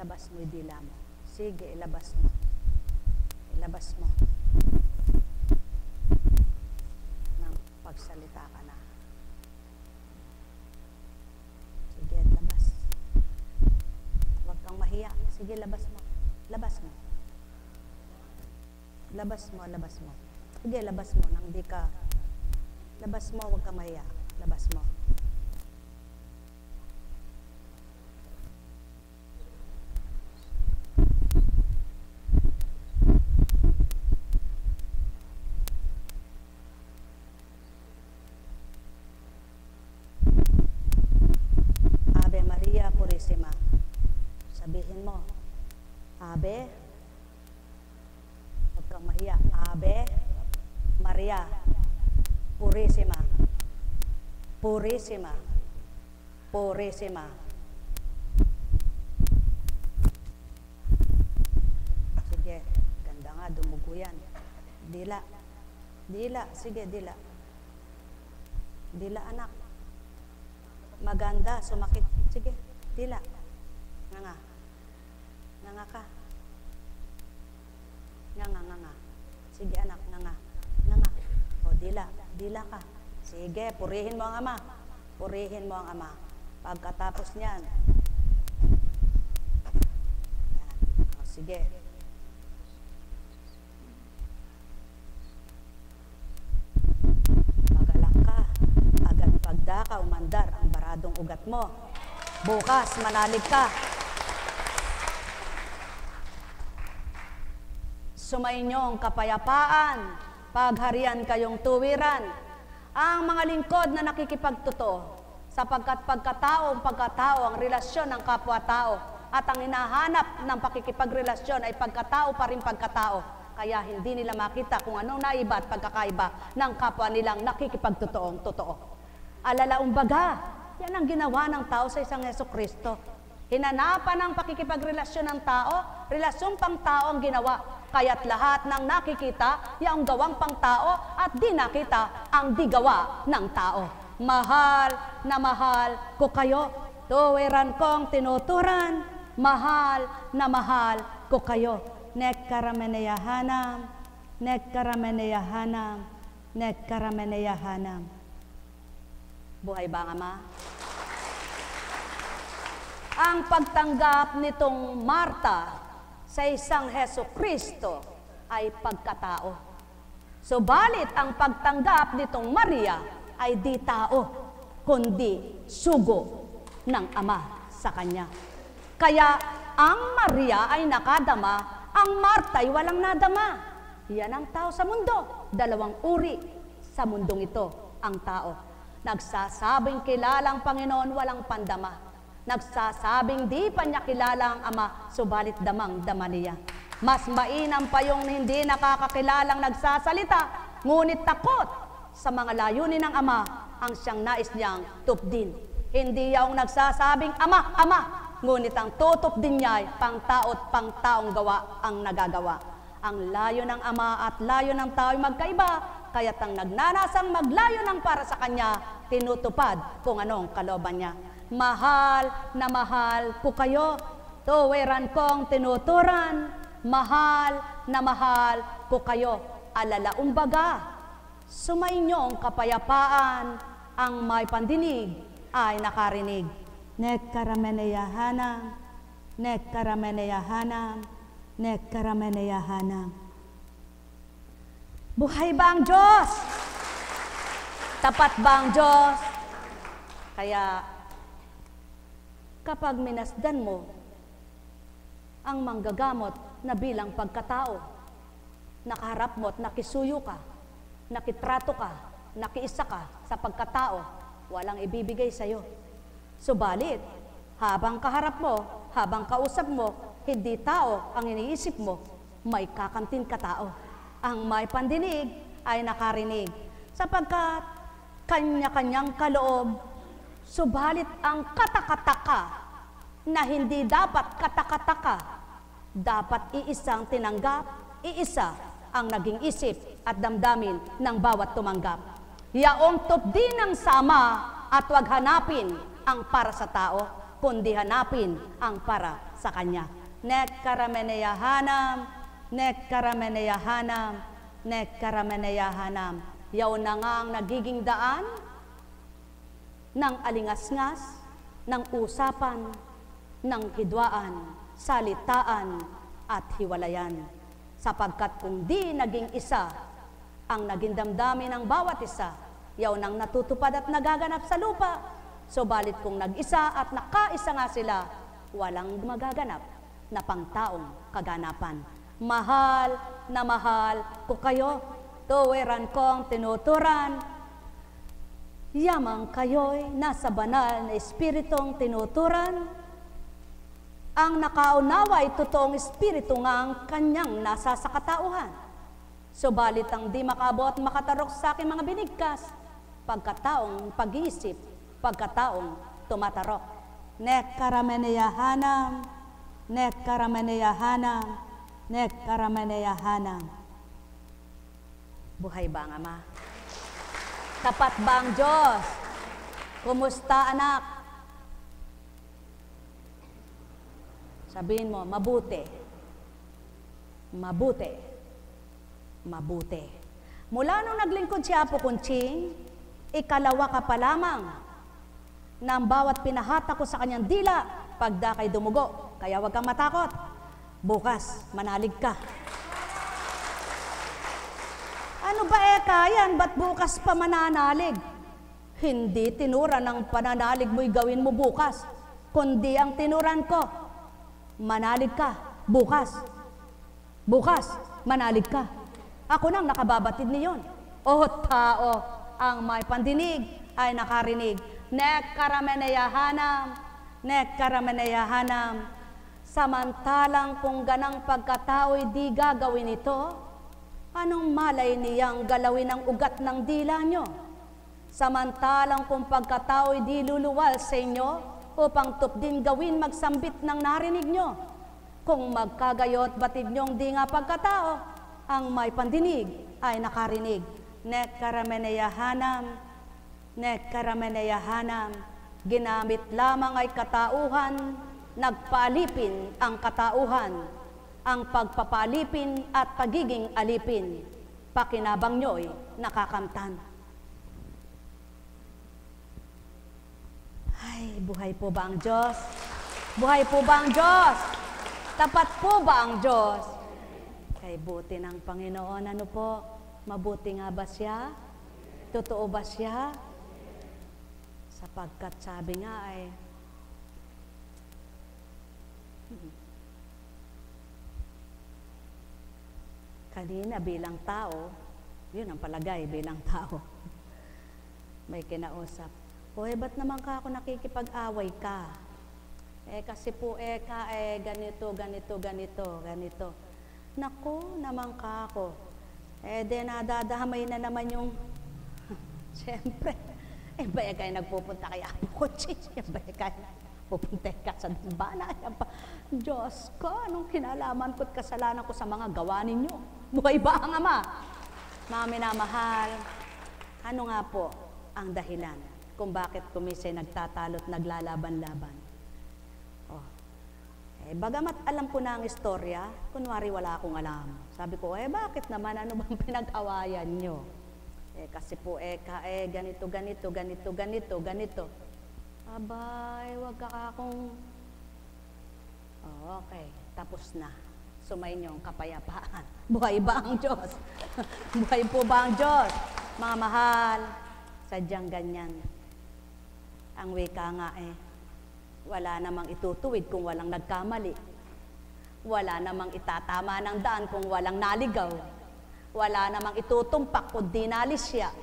Labas mo yung dila mo. Sige, ilabas mo. Ilabas mo. Nang pagsalita ka na. Sige, labas. Huwag kang mahiya. Sige, labas mo. Labas mo. Labas mo, labas mo. Sige, labas mo. Nang di ka, labas mo, huwag kang mahiya. Labas mo. Sabihin mo, Ave, huwag kang mahiya, Ave, Maria, Purisima, Purisima, Purisima. Sige, ganda nga, dumugo yan. Dila, dila, sige, dila. Dila, anak. Maganda, sumakit. Sige, dila. Nga. Nga ka. Nga. Sige anak, nga. O dila ka. Sige, purihin mo ang Ama. Purihin mo ang Ama. Pagkatapos niyan. Yan. O sige. Magalak ka. Agad pagdaka, umandar ang baradong ugat mo. Bukas, manalig ka. Sumainyong kapayapaan, pagharian kayong tuwiran, ang mga lingkod na nakikipagtotoo sa sapagkat pagkatao ang relasyon ng kapwa-tao at ang hinahanap ng pakikipagrelasyon ay pagkatao pa rin pagkatao. Kaya hindi nila makita kung anong naiba at pagkakaiba ng kapwa nilang nakikipagtotoong totoo. Alalaumbaga, yan ang ginawa ng tao sa isang Jesucristo. Hinanapan ng pakikipagrelasyon ng tao, relasyon pang tao ang ginawa. Kaya't lahat ng nakikita, yung gawang pang tao at di nakita ang di gawa ng tao. Mahal na mahal ko kayo, tuwiran kong tinuturan, mahal na mahal ko kayo. Nekkarameneyahanam, nekkarameneyahanam, nekkarameneyahanam. Buhay ba ang Ama? Ang pagtanggap nitong Marta sa isang Jesucristo ay pagkatao. Subalit ang pagtanggap nitong Maria ay di tao, kundi sugo ng Ama sa kanya. Kaya ang Maria ay nakadama, ang Marta ay walang nadama. Yan ang tao sa mundo. Dalawang uri sa mundong ito ang tao. Nagsasabing kilalang Panginoon, walang pandama. Nagsasabing di pa niya kilala ang Ama, subalit damang-dama niya. Mas mainam pa yung hindi nakakakilalang nagsasalita, ngunit takot sa mga layunin ng Ama ang siyang nais niyang tupdin. Hindi yung nagsasabing, Ama, Ama, ngunit ang tutupdin niya ay pangtao't pangtaong gawa ang nagagawa. Ang layo ng Ama at layo ng tao ay magkaiba, kaya't ang nagnanasang maglayo ng para sa Kanya, tinutupad kung anong kalooban niya. Mahal na mahal ko kayo, tuwiran kong tinuturan, mahal na mahal ko kayo. Alalaumbaga, sumainyong kapayapaan, ang may pandinig ay nakarinig. Nekkarameneyahanam, nekkarameneyahanam, nekkarameneyahanam. Buhay ba ang Diyos? Tapat ba ang Diyos? Kaya, kapag minasdan mo ang manggagamot na bilang pagkatao, nakaharap mo at nakisuyo ka, nakitrato ka, nakiisa ka sa pagkatao, walang ibibigay sa'yo. Subalit, habang kaharap mo, habang kausap mo, hindi tao ang iniisip mo, may kakamtin ka tao. Ang may pandinig ay nakarinig, sapagkat kanya-kanyang kaloob. Subalit ang katakataka na hindi dapat katakataka, dapat iisang tinanggap, iisa ang naging isip at damdamin ng bawat tumanggap. Yaong tupdin ng sama at wag hanapin ang para sa tao, kundi hanapin ang para sa Kanya. Nekkarameneyahanam, nekkarameneyahanam, nekkarameneyahanam. Yaw na nga ang nagiging daan ng alingasngas, ng usapan, ng hidwaan, salitaan, at hiwalayan. Sapagkat kung di naging isa ang naging damdamin ng bawat isa, yaw nang natutupad at nagaganap sa lupa. Subalit kung nag-isa at nakaisa nga sila, walang magaganap na pangtaong kaganapan. Mahal na mahal ko kayo, tuwiran kong tinuturan, yamang kayo'y nasa banal na espiritong tinuturan. Ang nakaunawa ay totoong espiritu nga ang kanyang nasa sa katauhan. Subalit ang di makabot makatarok sa aking mga binigkas, pagkataong pag-iisip, pagkataong tumatarok. Nekkarameneyahanam, nekkarameneyahanam, nekkarameneyahanam. Buhay ba ang Ama? Tapat ba ang Diyos? Kumusta anak? Sabihin mo, mabuti. Mabuti. Mabuti. Mula nung naglingkod si Apo Kunching, ikalawa ka pa lamang na ang bawat pinahata ko sa kanyang dila, pagdakay dumugo. Kaya huwag kang matakot. Bukas, manalig ka. Ano ba yan? Ba't bukas pa mananalig? Hindi tinura ng pananalig mo'y gawin mo bukas, kundi ang tinuran ko, manalig ka, bukas. Bukas, manalig ka. Ako nang nakababatid niyon. O tao, ang may pandinig ay nakarinig. Nekkarameneyahanam. Samantalang kung ganang pagkatao'y di gagawin ito, anong malay niyang galawin ang ugat ng dila nyo? Samantalang kung pagkatao'y di luluwal sa inyo, upang tupdin gawin magsambit ng narinig nyo. Kung magkagayot batid nyong di nga pagkatao, ang may pandinig ay nakarinig. Nekkarameneyahanam. Ginamit lamang ay katauhan, nagpaalipin ang katauhan, ang pagpapalipin at pagiging alipin, pakinabang nyo'y nakakamtan. Ay, buhay po ba ang Diyos? Buhay po ba ang Diyos? Tapat po ba ang Diyos? Kay buti ng Panginoon, ano po? Mabuti nga ba siya? Totoo ba siya? Sapagkat sabi nga ay, kanina bilang tao, yun ang palagay bilang tao, may kinausap, "Hoy, ba't naman ka ako nakikipag-away ka? Kasi po ganito. Naku, naman ka ako. Nadadamay na naman yung, siyempre, baya kayo nagpupunta kay Apo Kutsi, baya kayo pupunta ka sa dambana. Diyos ko, anong kinalaman ko't kasalanan ko sa mga gawa ninyo? Buhay ba ang Ama? Mga minamahal, ano nga po ang dahilan kung bakit kumisay nagtatalo at naglalaban-laban? Bagamat alam ko na ang istorya, kunwari wala akong alam. Sabi ko, bakit naman? Ano bang pinag-awayan nyo? Kasi po, ganito. Abay, wag ka akong... Okay, tapos na. Sumayin yung kapayapaan. Buhay ba ang Diyos? Buhay po ba ang Diyos? Mga mahal, sadyang ganyan. Ang wika nga wala namang itutuwid kung walang nagkamali. Wala namang itatama ng daan kung walang naligaw. Wala namang itutumpak kung di nalisya.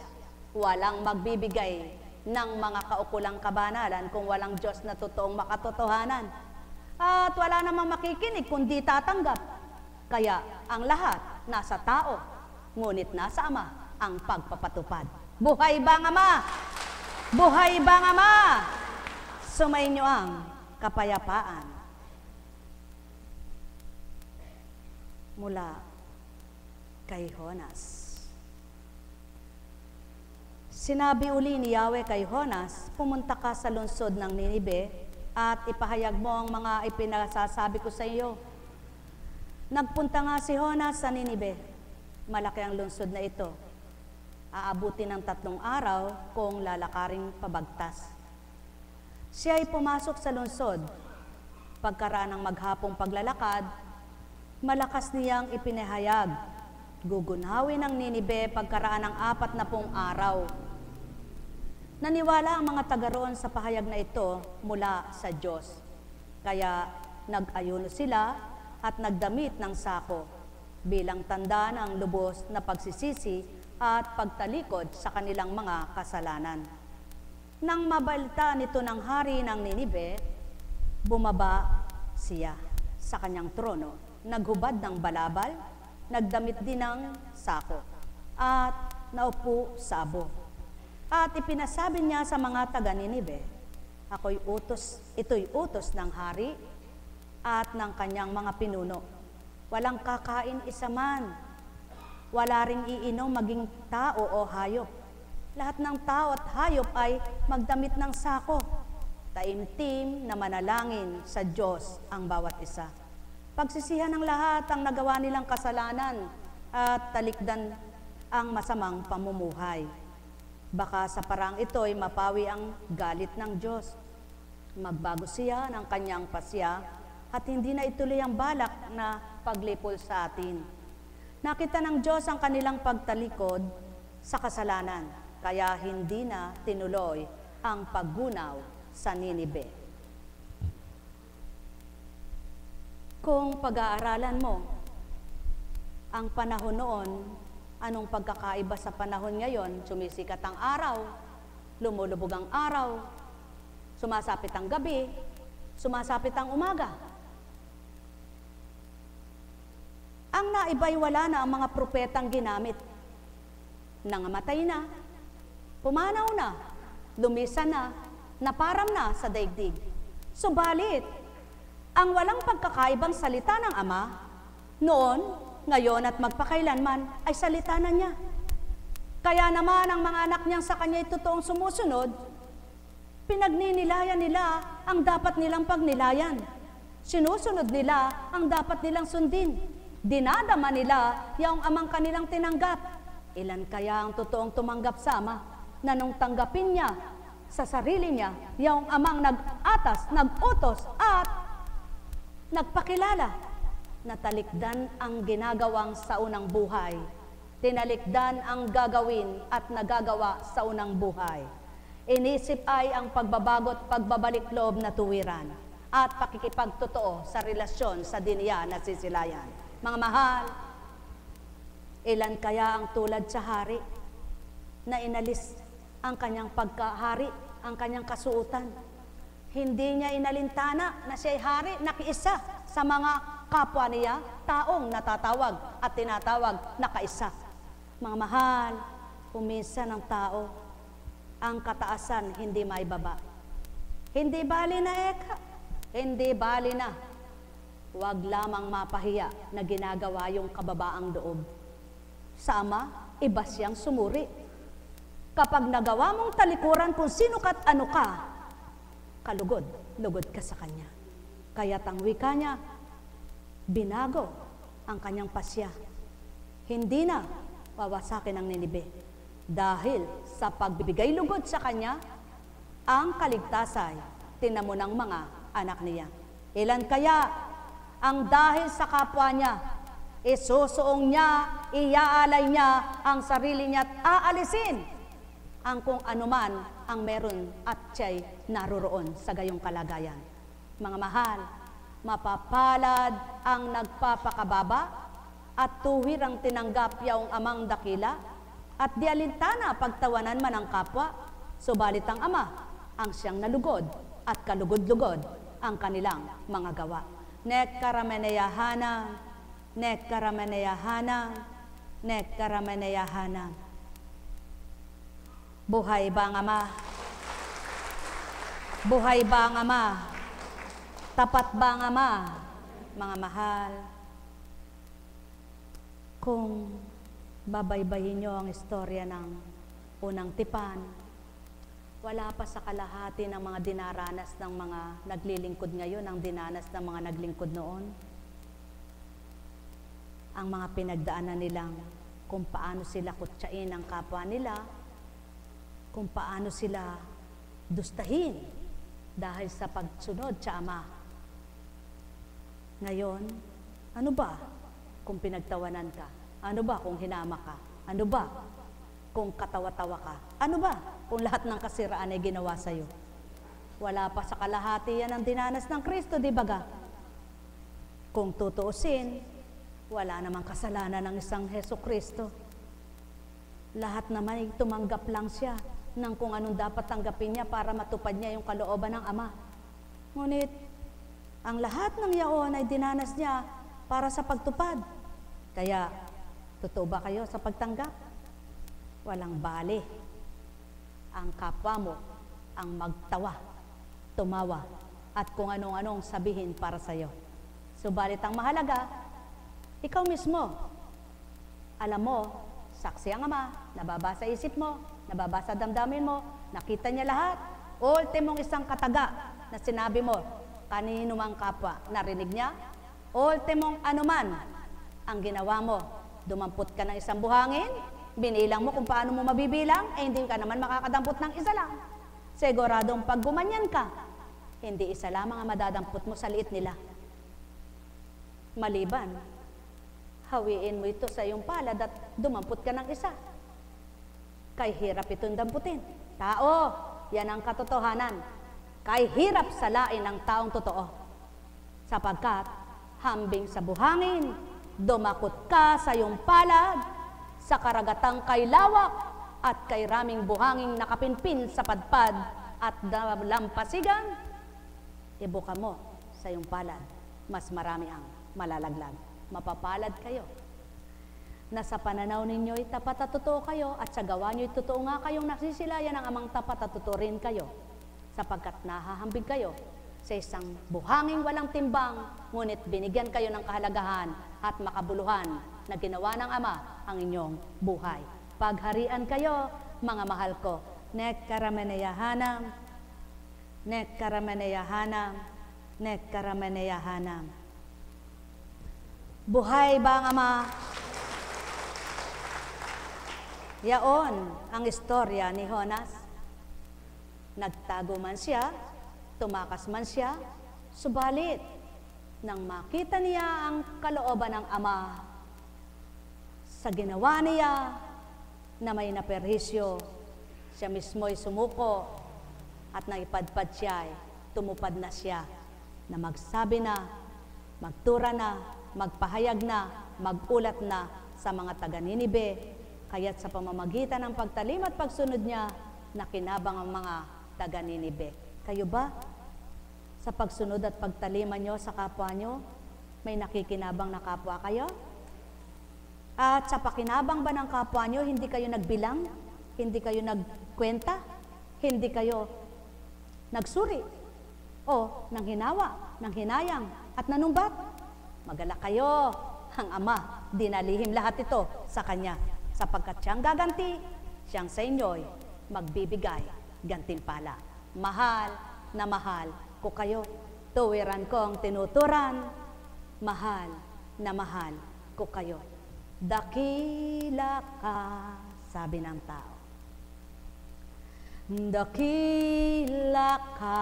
Walang magbibigay ng mga kaukulang kabanalan kung walang Diyos na totoong makatotohanan. At wala namang makikinig kung di tatanggap. Kaya ang lahat nasa tao, ngunit nasa Ama ang pagpapatupad. Buhay ba ang Ama? Buhay ba ang Ama? Sumayin niyo ang kapayapaan. Mula kay Jonas. Sinabi uli ni Yahweh kay Jonas, pumunta ka sa lungsod ng Ninibe at ipahayag mo ang mga ipinasasabi ko sa iyo. Nagpunta nga si Jonas sa Ninibe. Malaki ang lungsod na ito. Aabuti ng 3 araw kung lalakaring pabagtas. Siya ay pumasok sa lungsod. Pagkaraan ng maghapong paglalakad, malakas niyang ipinahayag. Gugunhawin ng Ninibe pagkaraan ng 40 araw. Naniwala ang mga taga roon sa pahayag na ito mula sa Diyos. Kaya nag-ayuno sila at nagdamit ng sako bilang tanda ng lubos na pagsisisi at pagtalikod sa kanilang mga kasalanan. Nang mabalita nito ng hari ng Ninibe, bumaba siya sa kanyang trono, naghubad ng balabal, nagdamit din ng sako, at naupo sa abo. At ipinasabi niya sa mga taga Ninibe, ito'y utos ng hari at ng kanyang mga pinuno. Walang kakain isa man, wala ring iinom maging tao o hayop. Lahat ng tao at hayop ay magdamit ng sako. Taimtim na manalangin sa Diyos ang bawat isa. Pagsisihan ng lahat ang nagawa nilang kasalanan at talikdan ang masamang pamumuhay. Baka sa parang ito ay mapawi ang galit ng Diyos. Magbago siya ng kanyang pasya at hindi na ituloy ang balak na paglipol sa atin. Nakita ng Diyos ang kanilang pagtalikod sa kasalanan, kaya hindi na tinuloy ang paggunaw sa Ninibe. Kung pag-aaralan mo ang panahon noon, anong pagkakaiba sa panahon ngayon? Sumisikat ang araw, lumulubog ang araw, Sumasapit ang gabi, sumasapit ang umaga. Ang naiba'y wala na ang mga propetang ginamit. Nangamatay na, pumanaw na, lumisan na, naparam na sa daigdig. Subalit, ang walang pagkakaibang salita ng Ama, noon, ngayon at magpakailanman, ay salita na niya. Kaya naman ang mga anak niyang sa kanya ay totoong sumusunod, pinagninilayan nila ang dapat nilang pagnilayan. Sinusunod nila ang dapat nilang sundin. Dinadama nila yung amang kanilang tinanggap. Ilan kaya ang totoong tumanggap sa Ama na nung tanggapin niya sa sarili niya, yung amang nag-atas, nag-utos at nagpakilala. Natalikdan ang ginagawang sa unang buhay. Tinalikdan ang gagawin at nagagawa sa unang buhay. Inisip ay ang pagbabagot, pagbabalik loob na tuwiran at pakikipagtotoo sa relasyon sa dinya na sisilayan. Mga mahal, ilan kaya ang tulad sa hari na inalis ang kanyang pagkahari, ang kanyang kasuotan. Hindi niya inalintana na siya'y hari, nakiisa sa mga kapwa niya, taong natatawag at tinatawag na kaisa. Mga mahal, kuminsan ng tao, ang kataasan hindi maibaba. Hindi bali na eka, hindi bali na. Huwag lamang mapahiya na ginagawa yung kababaang loob. Sa Ama, iba siyang sumuri. Kapag nagawa mong talikuran kung sino ka't ano ka, kalugod, lugod ka sa Kanya. Kaya't ang wika niya, binago ang kanyang pasya. Hindi na wawasakin ang Ninibe. Dahil sa pagbibigay lugod sa Kanya, ang kaligtasay tinamo ng mga anak niya. Ilan kaya ang dahil sa kapwa niya, isusuong niya, iaalay niya ang sarili niya at aalisin ang kung anuman ang meron at siya'y naroroon sa gayong kalagayan. Mga mahal, mapapalad ang nagpapakababa at tuwirang tinanggap yaong amang dakila at di alintana pagtawanan man ang kapwa, subalit ang Ama ang siyang nalugod at kalugod-lugod ang kanilang mga gawa. Nekkarameneyahanang, nekkarameneyahanang, nekkarameneyahanang. Buhay ba ang Ama? Buhay ba ang Ama? Tapat ba ang Ama? Mga mahal, kung babaybayin niyo ang istorya ng unang tipan, wala pa sa kalahati ng mga dinaranas ng mga naglilingkod ngayon ang dinanas ng mga naglingkod noon. Ang mga pinagdaanan nilang kung paano sila kutsain ang kapwa nila, kung paano sila dustahin dahil sa pagsunod sa Ama. Ngayon, ano ba kung pinagtawanan ka? Ano ba kung hinama ka? Ano ba kung katawa-tawa ka? Ano ba kung lahat ng kasiraan ay ginawa sa'yo? Wala pa sa kalahati yan ang dinanas ng Kristo, di ba ga? Kung tutuusin, wala namang kasalanan ng isang Heso Kristo. Lahat naman ay tumanggap lang siya ng kung anong dapat tanggapin niya para matupad niya yung kalooban ng Ama. Ngunit, ang lahat ng yaon ay dinanas niya para sa pagtupad. Kaya, totoo ba kayo sa pagtanggap? Walang bali. Ang kapwa mo ang magtawa, tumawa, at kung anong-anong sabihin para sa'yo. Subalit ang mahalaga, ikaw mismo, alam mo, saksi ang Ama, nababasa isip mo, nababasa damdamin mo, nakita niya lahat. Ultimong isang kataga na sinabi mo, kanino mang kapwa, narinig niya. Ultimong anuman ang ginawa mo, dumampot ka ng isang buhangin, binilang mo kung paano mo mabibilang, hindi ka naman makakadampot ng isa lang. Siguradong pag gumanyan ka, hindi isa lamang ang madadampot mo sa liit nila. Maliban, hawiin mo ito sa iyong palad at dumampot ka ng isa. Kay hirap itong damputin. Tao, yan ang katotohanan. Kay hirap salain ng taong totoo. Sapagkat, hambing sa buhangin, dumakot ka sa iyong palad, sa karagatang kay lawak, at kay raming buhanging nakapinpin sa padpad, at dalampasigan, ibuka mo sa iyong palad. Mas marami ang malalaglag. Mapapalad kayo. Na sa pananaw ninyo'y tapat at totoo kayo at sa gawa nyo'y totoo nga kayong nasisilayan ng amang tapat at totoo rin kayo. Sapagkat nahahambing kayo sa isang buhanging walang timbang, ngunit binigyan kayo ng kahalagahan at makabuluhan na ginawa ng Ama ang inyong buhay. Pagharian kayo, mga mahal ko. Nek karameneyahanam, nek karameneyahanam, nek karameneyahanam. Buhay ba ang Ama? Yaon ang istorya ni Jonas. Nagtago man siya, tumakas man siya, subalit nang makita niya ang kalooban ng Ama sa ginawa niya na may naperhisyo, siya mismo'y sumuko at naipadpad siya, tumupad na siya na magsabi na, magtura na, magpahayag na, magulat na sa mga taga-Ninibe, kaya't sa pamamagitan ng pagtalim at pagsunod niya, nakinabang ang mga taga-Ninibe. Kayo ba? Sa pagsunod at pagtaliman nyo sa kapwa nyo, may nakikinabang na kapwa kayo? At sa pakinabang ba ng kapwa nyo, hindi kayo nagbilang? Hindi kayo nagkwenta? Hindi kayo nagsuri? O nanghinawa, nanghinayang, at nanumbat? Magalak kayo, ang Ama, dinalihim lahat ito sa Kanya, sapagkat siyang gaganti, siyang sa inyo'y magbibigay gantimpala. Mahal na mahal ko kayo, tuwiran kong tinuturan, mahal na mahal ko kayo. Dakila ka, sabi ng tao. Dakila ka,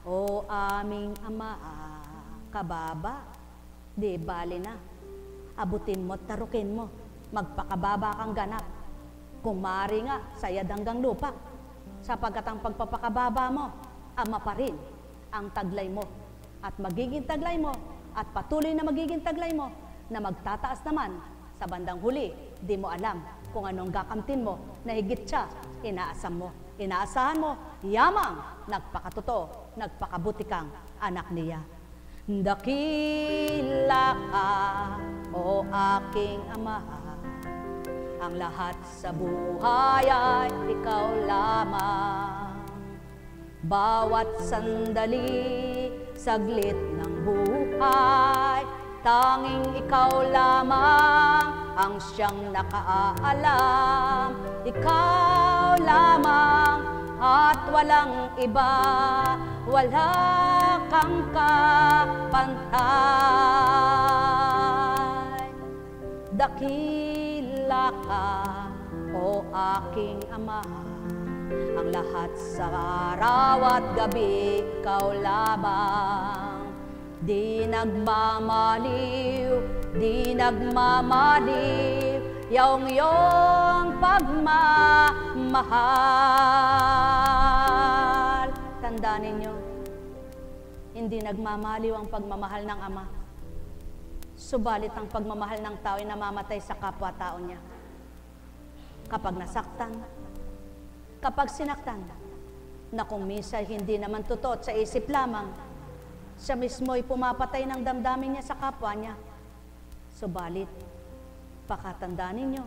o aming Ama, kababa. Di bali na, abutin mo at tarukin mo, magpakababa kang ganap. Kung maaari nga, sayad hanggang lupa, sapagkat ang pagpapakababa mo, Ama pa rin ang taglay mo, at magiging taglay mo, at patuloy na magiging taglay mo, na magtataas naman sa bandang huli. Di mo alam kung anong gakamtin mo, na higit siya, inaasahan mo, yamang, nagpakatotoo, nagpakabuti kang anak niya. Dakila ka, o aking Ama, ang lahat sa buhay ay ikaw lamang. Bawat sandali, saglit ng buhay, tanging ikaw lamang ang siyang nakaalam. Ikaw lamang at walang iba, wala kang kapantay. Dakila ka, o aking Ama, ang lahat sa araw at gabi, ikaw lamang. Di nagmamaliw, di nagmamaliw, iyong pagmamahal. Tandaan ninyo, hindi nagmamaliw ang pagmamahal ng Ama. Subalit ang pagmamahal ng tao ay namamatay sa kapwa-tao niya. Kapag nasaktan, kapag sinaktan, na kung minsan hindi naman totoo sa isip lamang, siya mismo ay pumapatay ng damdamin niya sa kapwa niya. Subalit, pakatandaan ninyo,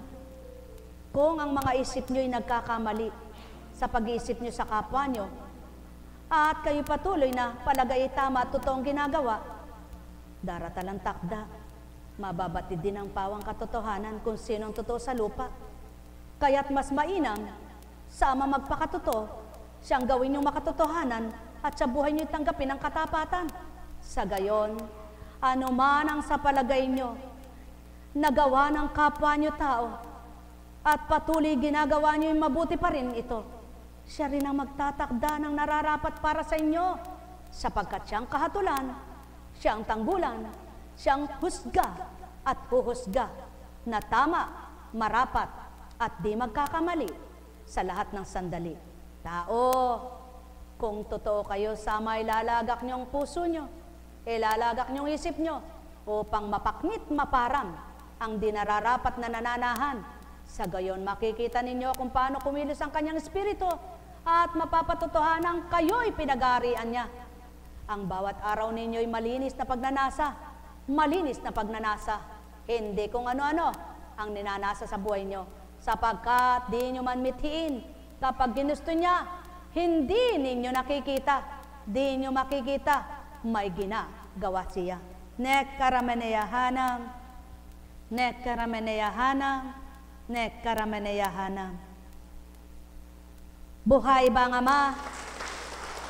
kung ang mga isip niyo ay nagkakamali sa pag-iisip niyo sa kapwa niyo, at kayo patuloy na palagay tama at totoong ginagawa, daratalang takda, mababatid din ang pawang katotohanan kung sinong totoo sa lupa. Kaya't mas mainam sa Ama magpakatotoo, siyang gawin yung makatotohanan at sa buhay niyo tanggapin ang katapatan. Sa gayon, anuman ang sa palagay niyo, nagawa ng kapwa niyo tao, at patuloy ginagawa niyo yung mabuti pa rin ito, siya rin ang magtatakda ng nararapat para sa inyo, sapagkat siyang kahatulan, siyang tanggulan, siyang husga at huhusga, na tama, marapat, at di magkakamali sa lahat ng sandali. Tao, kung totoo kayo, sama ilalagak niyong puso niyo, ilalagak niyong isip niyo, upang mapaknit, maparam ang dinararapat na nananahan. Sa gayon, makikita ninyo kung paano kumilos ang kanyang espiritu at mapapatotohanan kayo'y pinag-aarian niya. Ang bawat araw ninyo'y malinis na pagnanasa, malinis na pagnanasa, hindi kung ano-ano ang ninanasa sa buhay nyo, sapagkat di nyo man mithiin. Kapag ginusto niya, hindi ninyo nakikita, di nyo makikita, may ginagawa siya. Nekkarameneyahanam, nekkarameneyahanam, nekkarameneyahanam. Buhay ba ang Ama?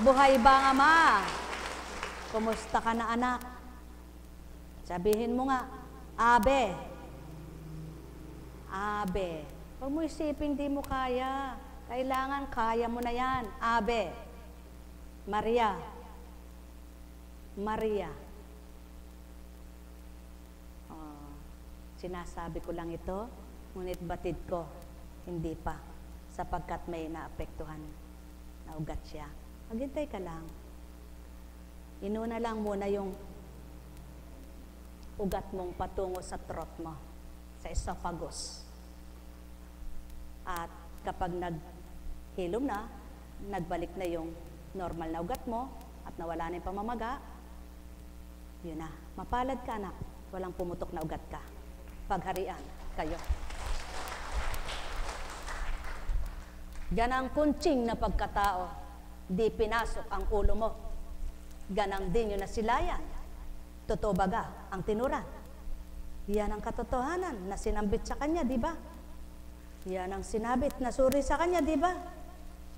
Buhay ba ang Ama? Kumusta ka na, anak? Sabihin mo nga, Abe. Abe. Huwag mo isipin di mo kaya. Kailangan kaya mo na yan. Abe. Maria. Maria. Sinasabi ko lang ito, ngunit batid ko, hindi pa, sapagkat may naapektuhan na ugat siya. Maghintay ka lang. Inuna lang muna yung ugat mong patungo sa throat mo, sa esophagus. At kapag naghilom na, nagbalik na yung normal na ugat mo at nawala na yung pamamaga, yun na, mapalad ka, anak, walang pumutok na ugat ka. Pagharian kayo. Ganang kunching na pagkatao, di pinasok ang ulo mo. Ganang din yun na silayan. Totoo baga ang tinuran. Yan ang katotohanan na sinambit sa kanya, di ba? Yan ang sinabit na suri sa kanya, di ba?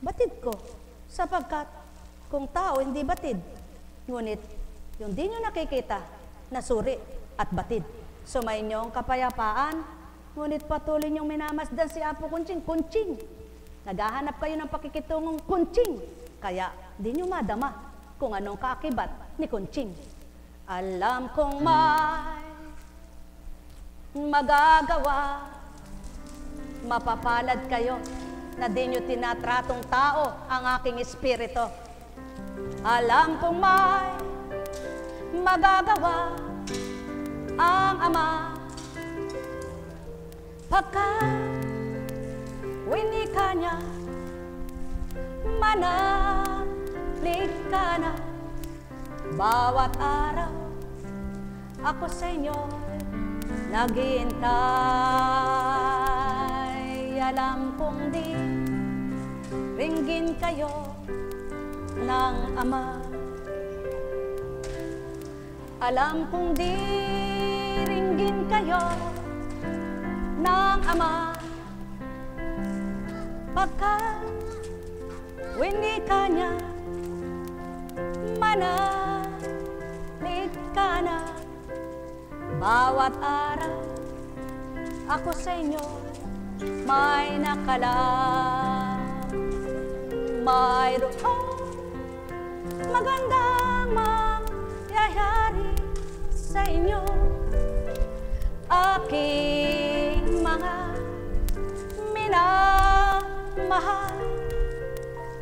Batid ko, sapagkat kung tao hindi batid, ngunit yung di nyo nakikita na suri at batid. Sumayin niyo ang kapayapaan, ngunit patuloy niyong minamasdan si Apo Kunching, Kunching. Naghahanap kayo ng pakikitungong Kunching, kaya di niyo madama kung anong kaakibat ni Kunching. Alam kong may magagawa, mapapalad kayo na di niyo tinatratong tao ang aking espiritu. Alam kong may magagawa ang Ama, pagkat winika niya, manalig ka na. Bawat araw ako sa inyo naghihintay. Alam kong di ringgin kayo ng Ama. Alam kong di ringgin kayo ng Ama, pagkat winika niya, manalig ka na. Bawat araw ako sa inyo may nakalam. Mayroong magandang mangyayari sa inyo, aking mga minamahal.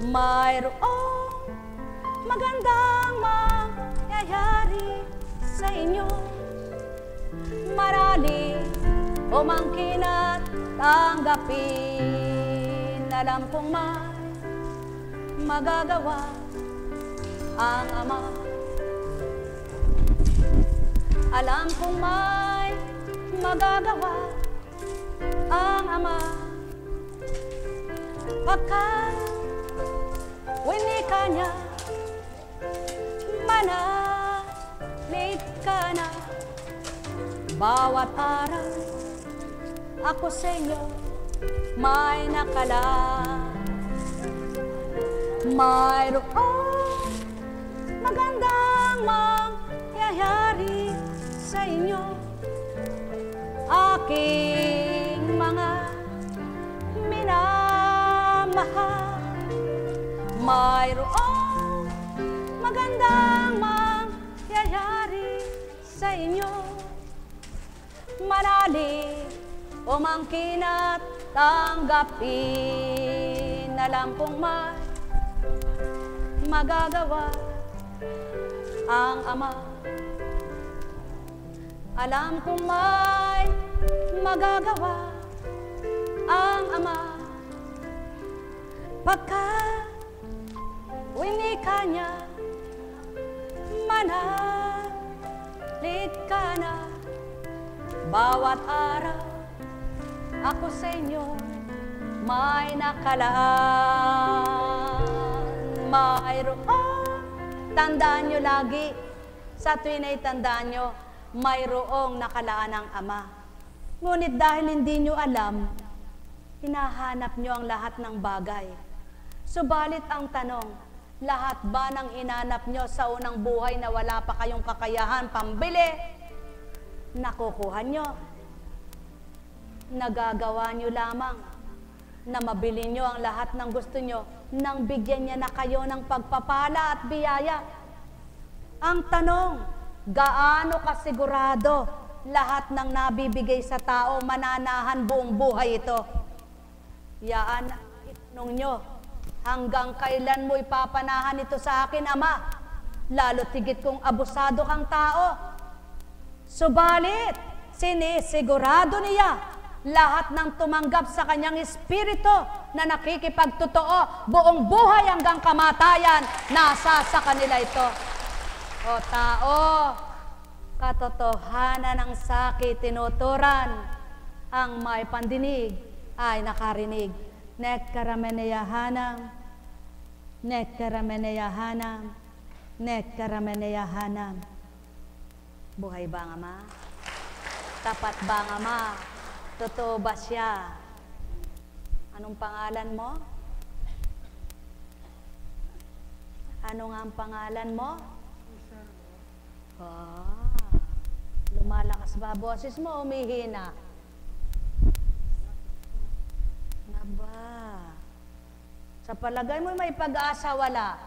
Mayroong magandang mangyayari sa inyo, marali o mangkin at tanggapin. Alam kong may magagawa ang Ama. Alam kong may magagawa ang Ama, pagkat winika niya, manalig ka na. Bawat araw ako sa inyo may nakalaan. Mayroong magandang mangyayari sa inyo, aking mga minamahal. Mayroong magandang mangyayari sa inyo, manalig o mangkin at tanggapin. Alam kong may magagawa ang Ama. Alam kong may magagawa ang Ama, Pagka winika niya, manalig ka na. Bawat araw, ako sa inyo may nakalaan. Mayroon, tandaan nyo lagi, sa tuwin ay tandaan nyo, mayroong nakalaan ang Ama. Ngunit dahil hindi nyo alam, hinahanap nyo ang lahat ng bagay. Subalit ang tanong, lahat ba ng hinanap nyo sa unang buhay na wala pa kayong kakayahan pambili, nakukuha nyo? Nagagawa nyo lamang na mabili nyo ang lahat ng gusto nyo nang bigyan niya na kayo ng pagpapala at biyaya. Ang tanong, gaano kasigurado lahat ng nabibigay sa tao mananahan buong buhay ito? Yaan, itanong nyo, hanggang kailan mo ipapanahan ito sa akin, Ama? Lalo tigit kung abusado kang tao. Subalit, sinisigurado niya lahat ng tumanggap sa kanyang espiritu na nakikipagtotoo buong buhay hanggang kamatayan, nasa sa kanila ito. O tao, katotohanan ng sakit tinuturan, ang may pandinig ay nakarinig. Nekkarameneyahanam, nekkarameneyahanam, nekkarameneyahanam. Buhay ba ang Ama? Tapat ba ang Ama? Totoo ba siya? Anong pangalan mo? Ano nga ang pangalan mo? Lumalakas ba boses mo? Umihina. Nga ba? Sa palagay mo may pag-asa, wala?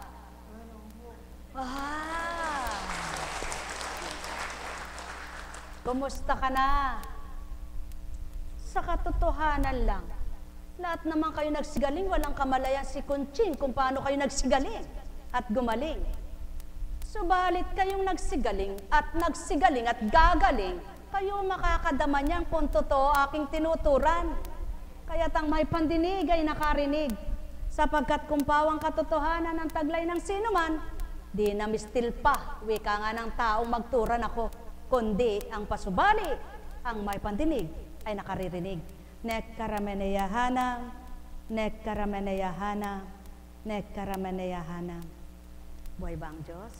Kumusta ka na? Sa katotohanan lang, lahat naman kayo nagsigaling, walang kamalayan si Conching kung paano kayo nagsigaling at gumaling. Subalit kayong nagsigaling at gagaling, kayo makakadama niyan kung totoo aking tinuturan. Kaya't ang may pandinig ay nakarinig, sapagkat kung pawang katotohanan ang taglay ng sinuman, di na mistil pa, wika nga ng taong magturan ako, kundi ang pasubali, ang may pandinig ay nakaririnig. Nekkarameneyahanam, nekkarameneyahanam, nekkarameneyahanam. Buhay ba ang Diyos?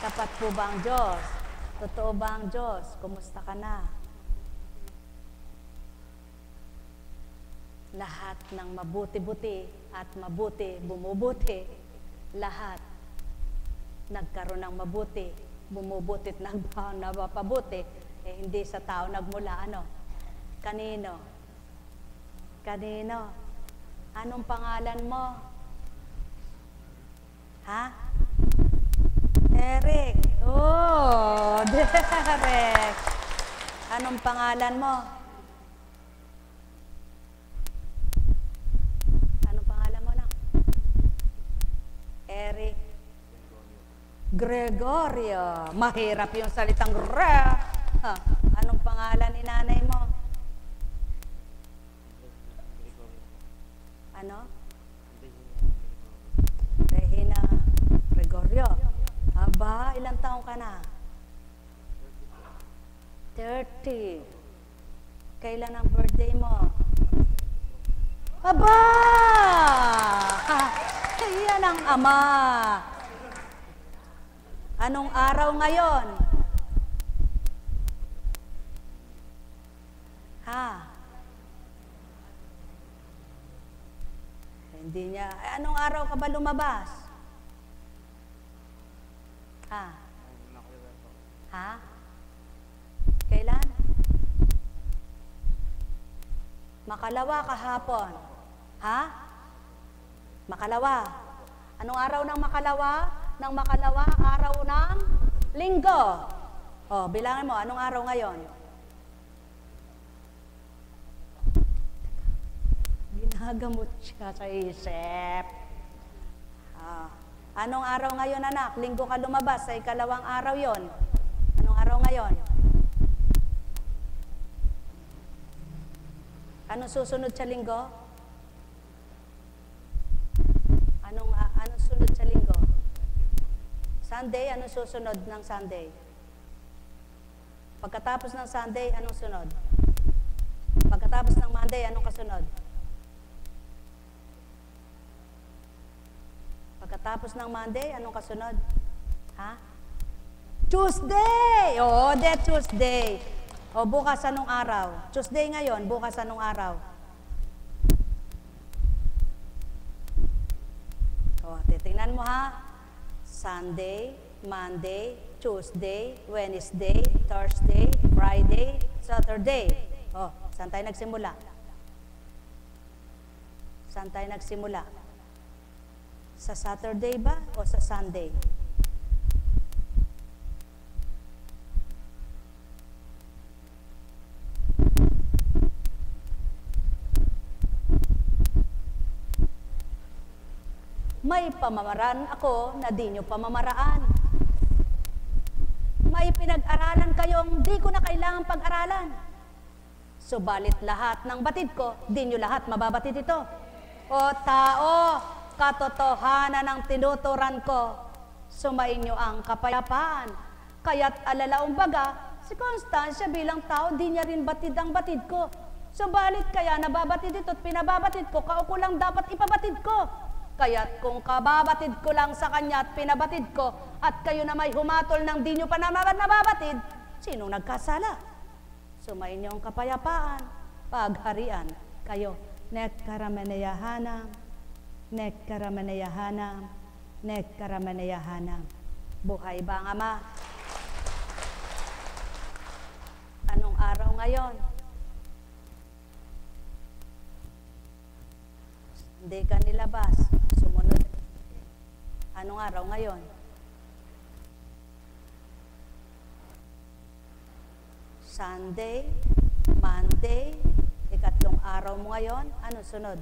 Tapat po ba ang Diyos? Totoo ba ang Diyos? Kumusta ka na? Lahat ng mabuti-buti at mabuti bumubuti, lahat nagkaroon ng mabuti, bumubuti at napapabuti, hindi sa tao nagmula, ano? Kanino? Kanino? Anong pangalan mo? Ha? Derek. Oh, Derek. Anong pangalan mo? Anong pangalan mo na? Eric. Gregorio. Mahirap yung salitang anong pangalan ni nanay mo? Ano? Regina Gregorio. Aba, ilang taong ka na? 30. Kailan ang birthday mo? Aba! Yan ang Ama. Anong araw ngayon? Hindi niya. Anong araw ka ba lumabas? Kailan? Makalawa kahapon. Makalawa. Anong araw ng makalawa? Ng makalawa, araw ng linggo. O, bilangin mo, anong araw ngayon? Ginagamot siya sa isip. Anong araw ngayon, anak? Linggo ka lumabas, sa ikalawang araw yon. Anong araw ngayon? Anong susunod sa linggo? Anong sunod sa linggo? Sunday, anong susunod ng Sunday? Pagkatapos ng Sunday, anong sunod? Pagkatapos ng Monday, anong kasunod? Pagkatapos ng Monday, anong kasunod? Ha? Tuesday! Oo, Tuesday. O, bukas anong araw? Tuesday ngayon, bukas anong araw? O, titingnan mo ha. Sunday, Monday, Tuesday, Wednesday, Thursday, Friday, Saturday. O, saan tayo nagsimula? Saan tayo nagsimula? Sa Saturday ba o sa Sunday? May pamamaraan ako na di nyo pamamaraan. May pinag-aralan kayong di ko na kailangan pag-aralan. Subalit lahat ng batid ko, di nyo lahat mababatid ito. O tao, katotohanan ng tinuturan ko, sumain nyo ang kapayapaan. Kaya't alalaong baga, si Constancia bilang tao, di niya rin batid ang batid ko. Subalit kaya nababatid ito at pinababatid ko, kaukulang dapat ipabatid ko. Kaya't kung kababatid ko lang sa kanya at pinabatid ko, at kayo na may humatol ng di nyo pa nababatid, sinong nagkasala? Sumain niyo ang kapayapaan, pagharian kayo. Nekkaramanayahana, nekkaramanayahana, nekkaramanayahana. Buhay ba ang Ama? Anong araw ngayon? Hindi ka nilabas. Sumunod. Anong araw ngayon? Sunday, Monday, ikatlong araw mo ngayon. Ano sunod?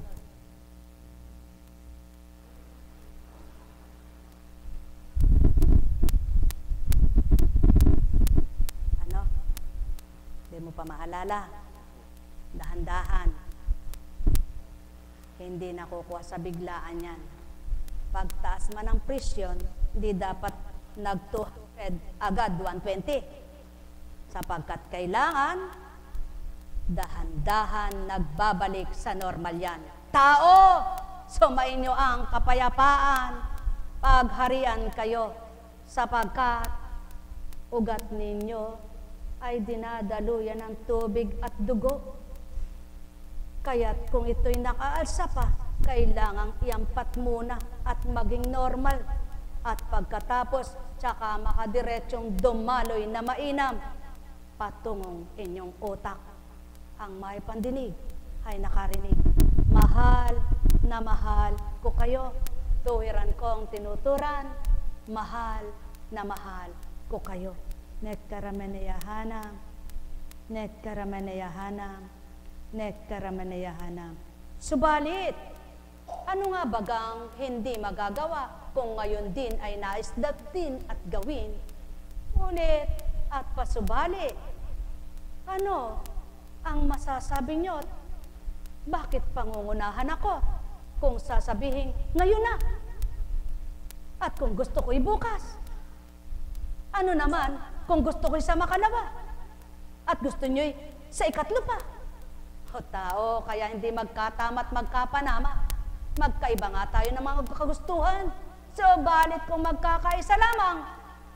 Ano? Hindi mo pa maalala. Dahan-dahan. Hindi nakukuha sa biglaan yan. Pagtaas man ang presyon, hindi dapat nag-200 agad 120. Sapagkat kailangan, dahan-dahan nagbabalik sa normal yan. Tao, sumain nyo ang kapayapaan, pagharian kayo, sapagkat ugat ninyo ay dinadaluyan ng tubig at dugo. Kaya't kung ito'y nakaalsa pa, kailangang iampat muna at maging normal. At pagkatapos, tsaka makadiretsong dumaloy na mainam patungong inyong utak. Ang may pandinig ay nakarinig. Mahal na mahal ko kayo. Tuwiran kong tinuturan. Mahal na mahal ko kayo. Nekkaramanayahana, nekkaramanayahana, nekkaramanayahana. Subalit, ano nga bagang hindi magagawa kung ngayon din ay nais datin at gawin? Ngunit at pasubali, ano ang masasabi nyo? Bakit pangungunahan ako kung sasabihin ngayon na? At kung gusto ko'y bukas? Ano naman kung gusto ko'y sa makalawa? At gusto nyo'y sa ikatlo pa? O tao, kaya hindi magkatama at magkapanama. Magkaiba nga tayo ng mga kagustuhan. Subalit kung magkakaisa lamang,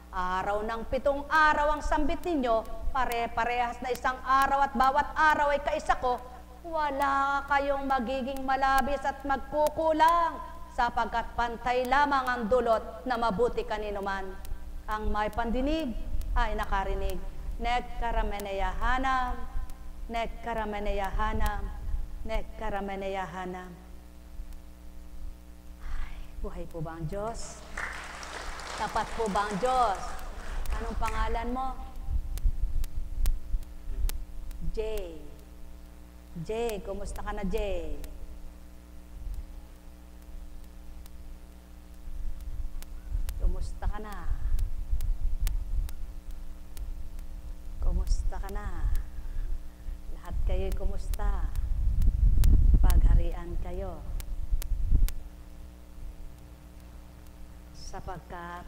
araw ng 7 araw ang sambit ninyo, pare-parehas na isang araw at bawat araw ay kaisa ko, wala kayong magiging malabis at magkukulang, sapagkat pantay lamang ang dulot na mabuti kanino man. Ang may pandinig ay nakarinig. Nekkaramanayahana, nekkaramanayahana, nekkaramanayahana. Ay, buhay po ba ang Diyos? Tapat po ba ang Diyos? Anong pangalan mo? Jay. Jay, kumusta ka na, Jay? Kumusta ka na? Kumusta ka na? Lahat kayo'y kumusta? 'Pagharian kayo. sapagkat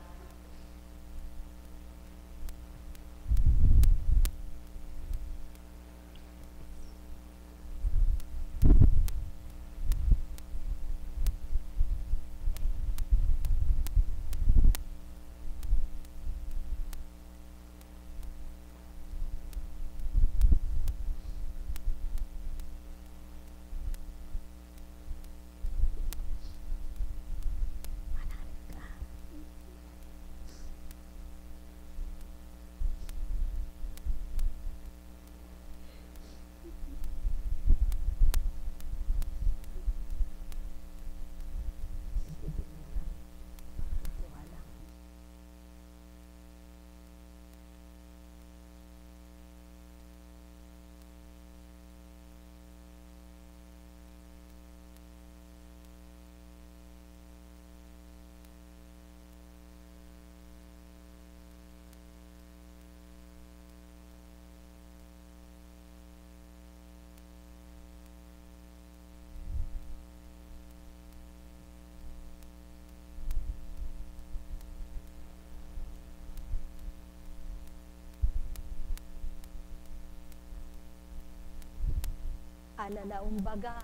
alalaumbaga,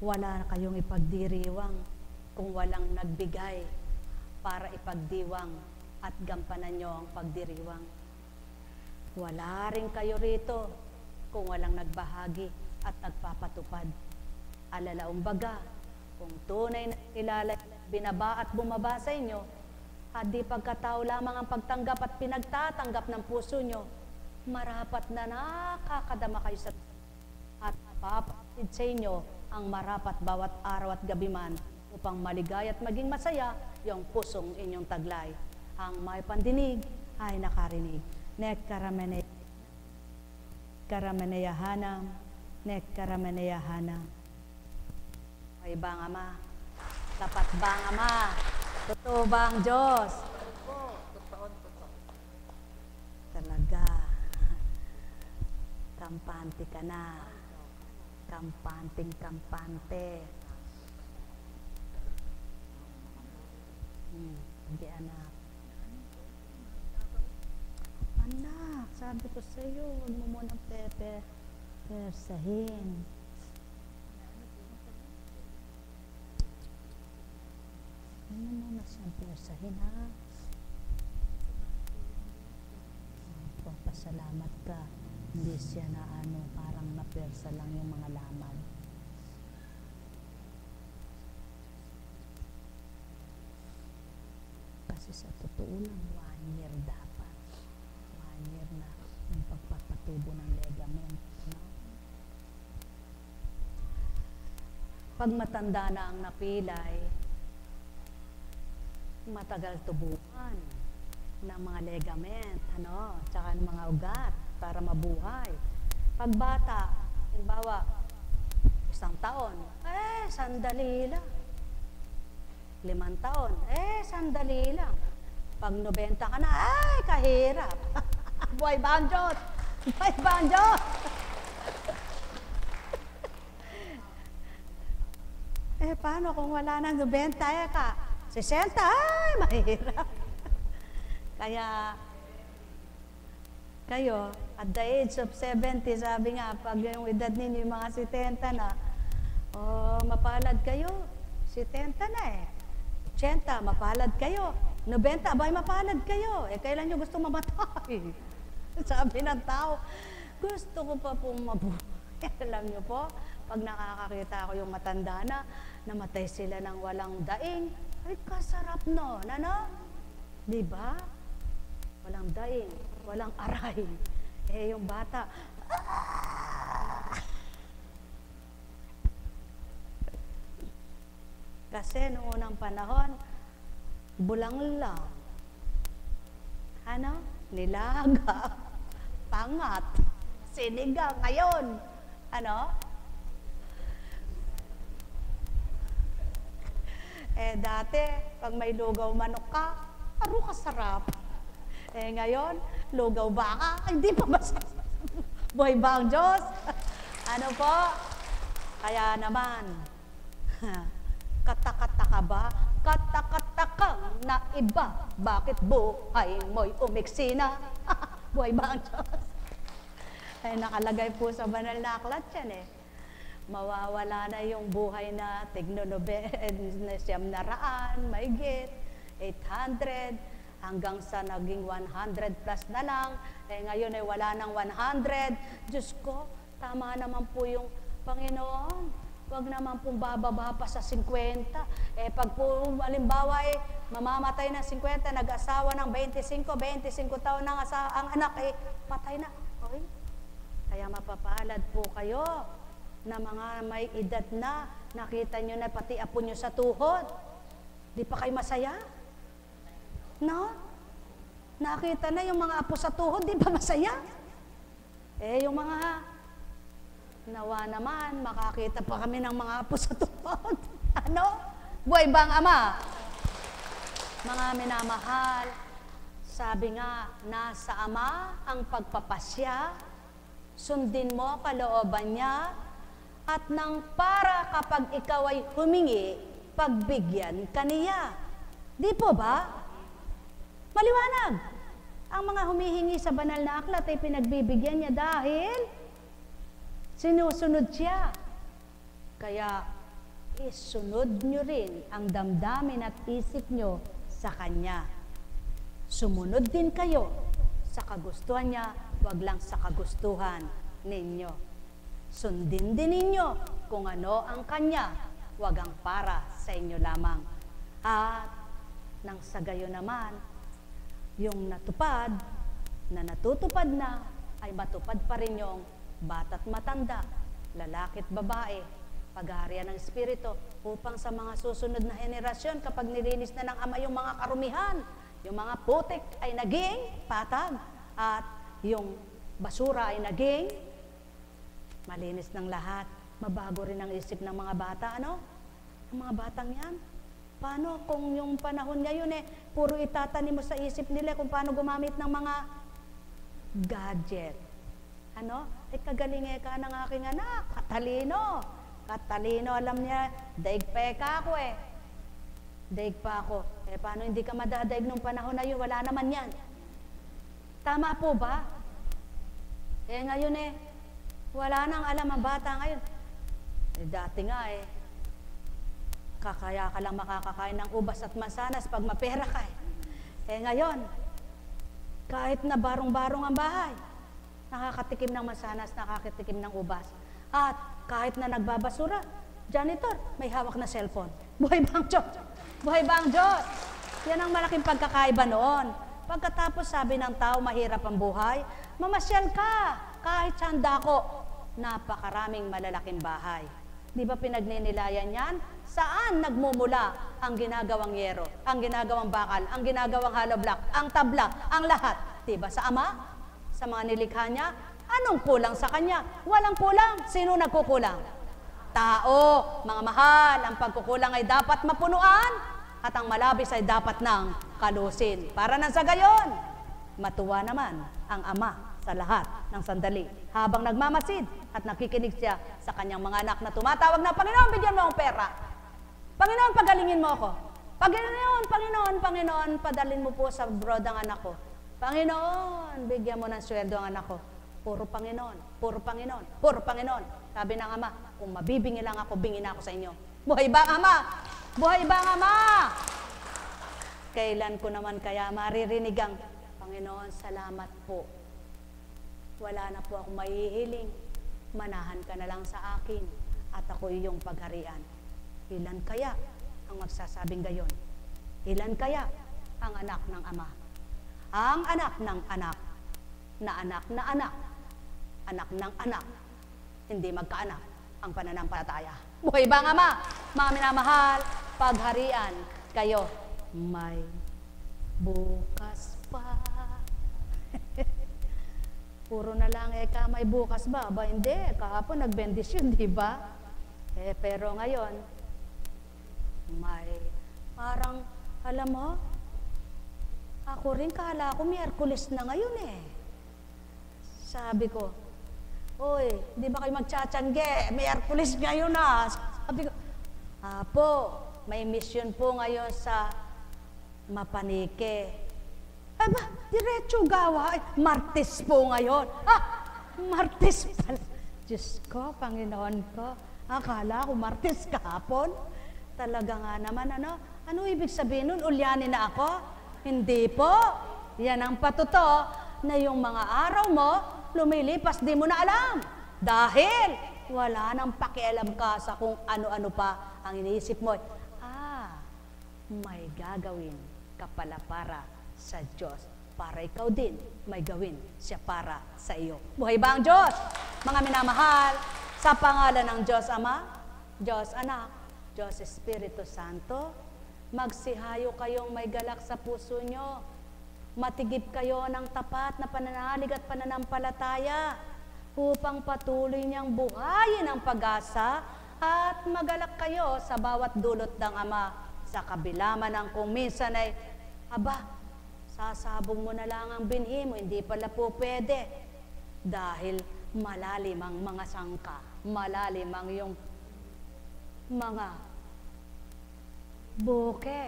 wala na kayong ipagdiriwang kung walang nagbigay para ipagdiwang at gampanan nyo ang pagdiriwang. Wala rin kayo rito kung walang nagbahagi at nagpapatupad. Alalaumbaga, kung tunay na kilala, binaba at bumaba sa inyo, at di pagkatao lamang ang pagtanggap at pinagtatanggap ng puso nyo, marapat na nakakadama kayo sa at papatid sa inyo ang marapat bawat araw at gabi man upang maligaya at maging masaya yung pusong inyong taglay. Ang may pandinig ay nakarinig. Nek karameneyahanam, nek karameneyahanam. Ay bang Ama? Tapat bang Ama? Totoo ba ang Diyos?
Totoo.
Talaga. Kampante ka na. Kampante. Hindi anak. Anak, sabi ko sa iyo, huwag mo munang persahin. Huwag mo muna siyang persahin, ha? Pasalamat ka. Hindi siya na parang napersa lang yung mga laman. Kasi sa totoo lang, 1 year dapat. 1 year na yung pagpapatubo ng ligament. No? Pag matanda na ang napilay, matagal tubuhan ng mga ligament, tsaka ng mga ugat para mabuhay. Pag bata, halimbawa, 1 taon, sandali lang. 5 taon, sandali lang. Pag 90 ka na, kahirap. Buhay ba ang Diyos? Buhay ba ang Diyos? Paano kung wala na 90 ka? 60, mahirap. Kaya, kayo, at the age of 70, sabi nga, pag yung edad ninyo, yung mga 70 na, mapalad kayo. 70 na 80, mapalad kayo. 90, abay mapalad kayo. Kailan nyo gusto mamatay? Sabi ng tao, gusto ko pa pong mabuhay. Alam nyo po, pag nakakakita ko yung matanda na, namatay sila ng walang daing, ay kasarap no, diba? Walang daing, walang aray. Yung bata, kasi noong unang panahon, bulang lang. Nilaga, pangat, sinigang. Ngayon, dati, pag may lugaw manok ka, kasarap. Ngayon, lugaw baka, hindi pa masarap. Buhay ba ang Diyos? Ano po? Kaya naman, katakata ka ba? Katakata kang naiba, bakit buhay mo'y umiksina? Buhay ba ang Diyos? Ay, nakalagay po sa banal na aklat yan eh. Mawawala na yung buhay na tignonoben, mahigit, 800, hanggang sa naging 100 plus na lang. Eh ngayon ay wala nang 100. Diyos ko, tama naman po yung Panginoon. Huwag naman pong bababa pa sa 50. Eh pag po, halimbawa eh, mamamatay ng 50, nag-asawa ng 25 taon ng ang anak, eh, patay na. Okay? Kaya mapapalad po kayo na mga may edad na, nakita nyo na pati apo nyo sa tuhod. Di pa kayo masaya? No? Nakita na yung mga apo sa tuhod, di ba masaya? Eh, yung mga nawa naman, makakita pa kami ng mga apo sa tuhod. Ano? Buhay ba ang Ama? Mga minamahal, sabi nga, nasa Ama ang pagpapasya, sundin mo kalooban niya, at nang para kapag ikaw ay humingi, pagbigyan ka niya. Di po ba? Maliwanag. Ang mga humihingi sa banal na aklat ay pinagbibigyan niya dahil sinusunod siya. Kaya isunod nyo rin ang damdamin at isip nyo sa Kanya. Sumunod din kayo sa kagustuhan niya, wag lang sa kagustuhan ninyo. Sundin din ninyo kung ano ang Kanya, wag ang para sa inyo lamang. At nang sa gayon naman, yung natupad, na natutupad na, ay matupad pa rin yung bata't matanda, lalaki't babae, paghaharian ng Espiritu, upang sa mga susunod na henerasyon, kapag nilinis na ng Ama yung mga karumihan, yung mga putik ay naging patag, at yung basura ay naging malinis ng lahat. Mabago rin ang isip ng mga bata, ano? Ang mga batang yan. Paano kung yung panahon ngayon eh, puro itatanim mo sa isip nila kung paano gumamit ng mga gadget. Ano? Ay kagaling ka ng aking anak, katalino. Katalino, alam niya, daig pa ako eh. Daig pa ako. Eh paano hindi ka madadaig nung panahon na yun? Wala naman yan. Tama po ba? Eh ngayon eh, wala nang alam ang bata ngayon. Eh, dati nga eh, kakaya ka lang makakakain ng ubas at mansanas pag mapera ka eh. Eh ngayon, kahit na barong-barong ang bahay, nakakatikim ng mansanas, nakakatikim ng ubas. At kahit na nagbabasura, janitor, may hawak na cellphone. Buhay ba ang Diyos? Buhay ba ang Diyos? Yan ang malaking pagkakaiba noon. Pagkatapos sabi ng tao, mahirap ang buhay, mamasyal ka, kahit saan dako. Napakaraming malalaking bahay. Di ba pinagninilayan yan? Saan nagmumula ang ginagawang yero, ang ginagawang bakal, ang ginagawang hollow block, ang tabla, ang lahat? Di ba sa Ama? Sa mga nilikha niya? Anong kulang sa Kanya? Walang kulang. Sino nagkukulang? Tao. Mga mahal, ang pagkukulang ay dapat mapunuan at ang malabis ay dapat nang kalusin. Para nang sa gayon, matuwa naman ang Ama sa lahat ng sandali habang nagmamasid at nakikinig siya sa kanyang mga anak na tumatawag na, Panginoon, bigyan mo akong pera. Panginoon, pagalingin mo ako. Panginoon, padalin mo po sa abroad ang anak ko. Panginoon, bigyan mo ng sweldo ang anak ko. Puro Panginoon, puro Panginoon, puro Panginoon. Sabi ng Ama, kung mabibingi lang ako, bingi na ako sa inyo. Buhay ba ang Ama? Buhay ba ang Ama? Kailan ko naman kaya maririnig ang, Panginoon, salamat po. Wala na po akong maihiling. Manahan ka na lang sa akin at ako iyong pagharian. Ilan kaya ang magsasabing gayon? Ilan kaya ang anak ng Ama? Ang anak ng anak, na anak na anak, anak ng anak, hindi magkaanak ang pananampalataya. Buhay ba ang Ama? Mga minamahal, pagharian kayo. May bukas pa. Puro na lang, may bukas ba? Ba, hindi. Kahapon nagbendisyon, di ba? Pero ngayon, may parang, alam mo, ako rin kala ko Miyerkules na ngayon eh. Sabi ko, oy, di ba kayo magtsatsyangge? Miyerkules ngayon na. Sabi ko, Apo, may mission po ngayon sa mapanike. Aba, diretso gawa. Martes po ngayon. Ah, Martes pala. Diyos ko, Panginoon ko. Akala ko Martes kahapon. Talaga nga naman, ano ibig sabihin nun? Ulyanin na ako? Hindi po. Yan ang patuto na yung mga araw mo, lumilipas, di mo na alam. Dahil wala nang pakialam ka sa kung ano-ano pa ang iniisip mo. May gagawin ka pala para sa Diyos. Para ikaw din may gawin siya para sa iyo. Buhay ba ang Diyos? Mga minamahal, sa pangalan ng Diyos Ama, Diyos Anak, Diyos Espiritu Santo, magsihayo kayong may galak sa puso nyo. Matigib kayo ng tapat na pananalig at pananampalataya upang patuloy niyang buhayin ang pag-asa at magalak kayo sa bawat dulot ng Ama. Sa kabila man ang kung minsan ay, sasabong mo na lang ang binhi mo, hindi pala po pwede. Dahil malalim ang mga sangka, malalim ang iyong mga buke.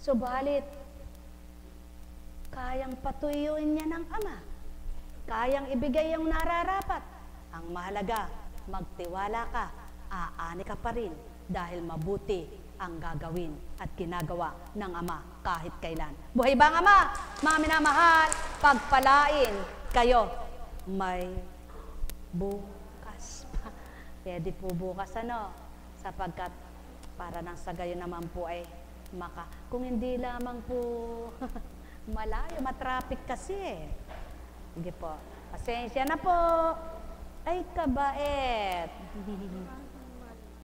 Subalit, kayang patuyuin niya ng Ama. Kayang ibigay yung nararapat. Ang mahalaga, magtiwala ka, aani ka pa rin dahil mabuti ang gagawin at ginagawa ng Ama kahit kailan. Buhay ba ang Ama? Mga minamahal, pagpalain kayo. May bukas pa. Pwede po bukas sapagkat para nang sa gayon naman po ay kung hindi lamang po malayo, matraffic kasi. Sige po. Pasensya na po. Ay, kabait.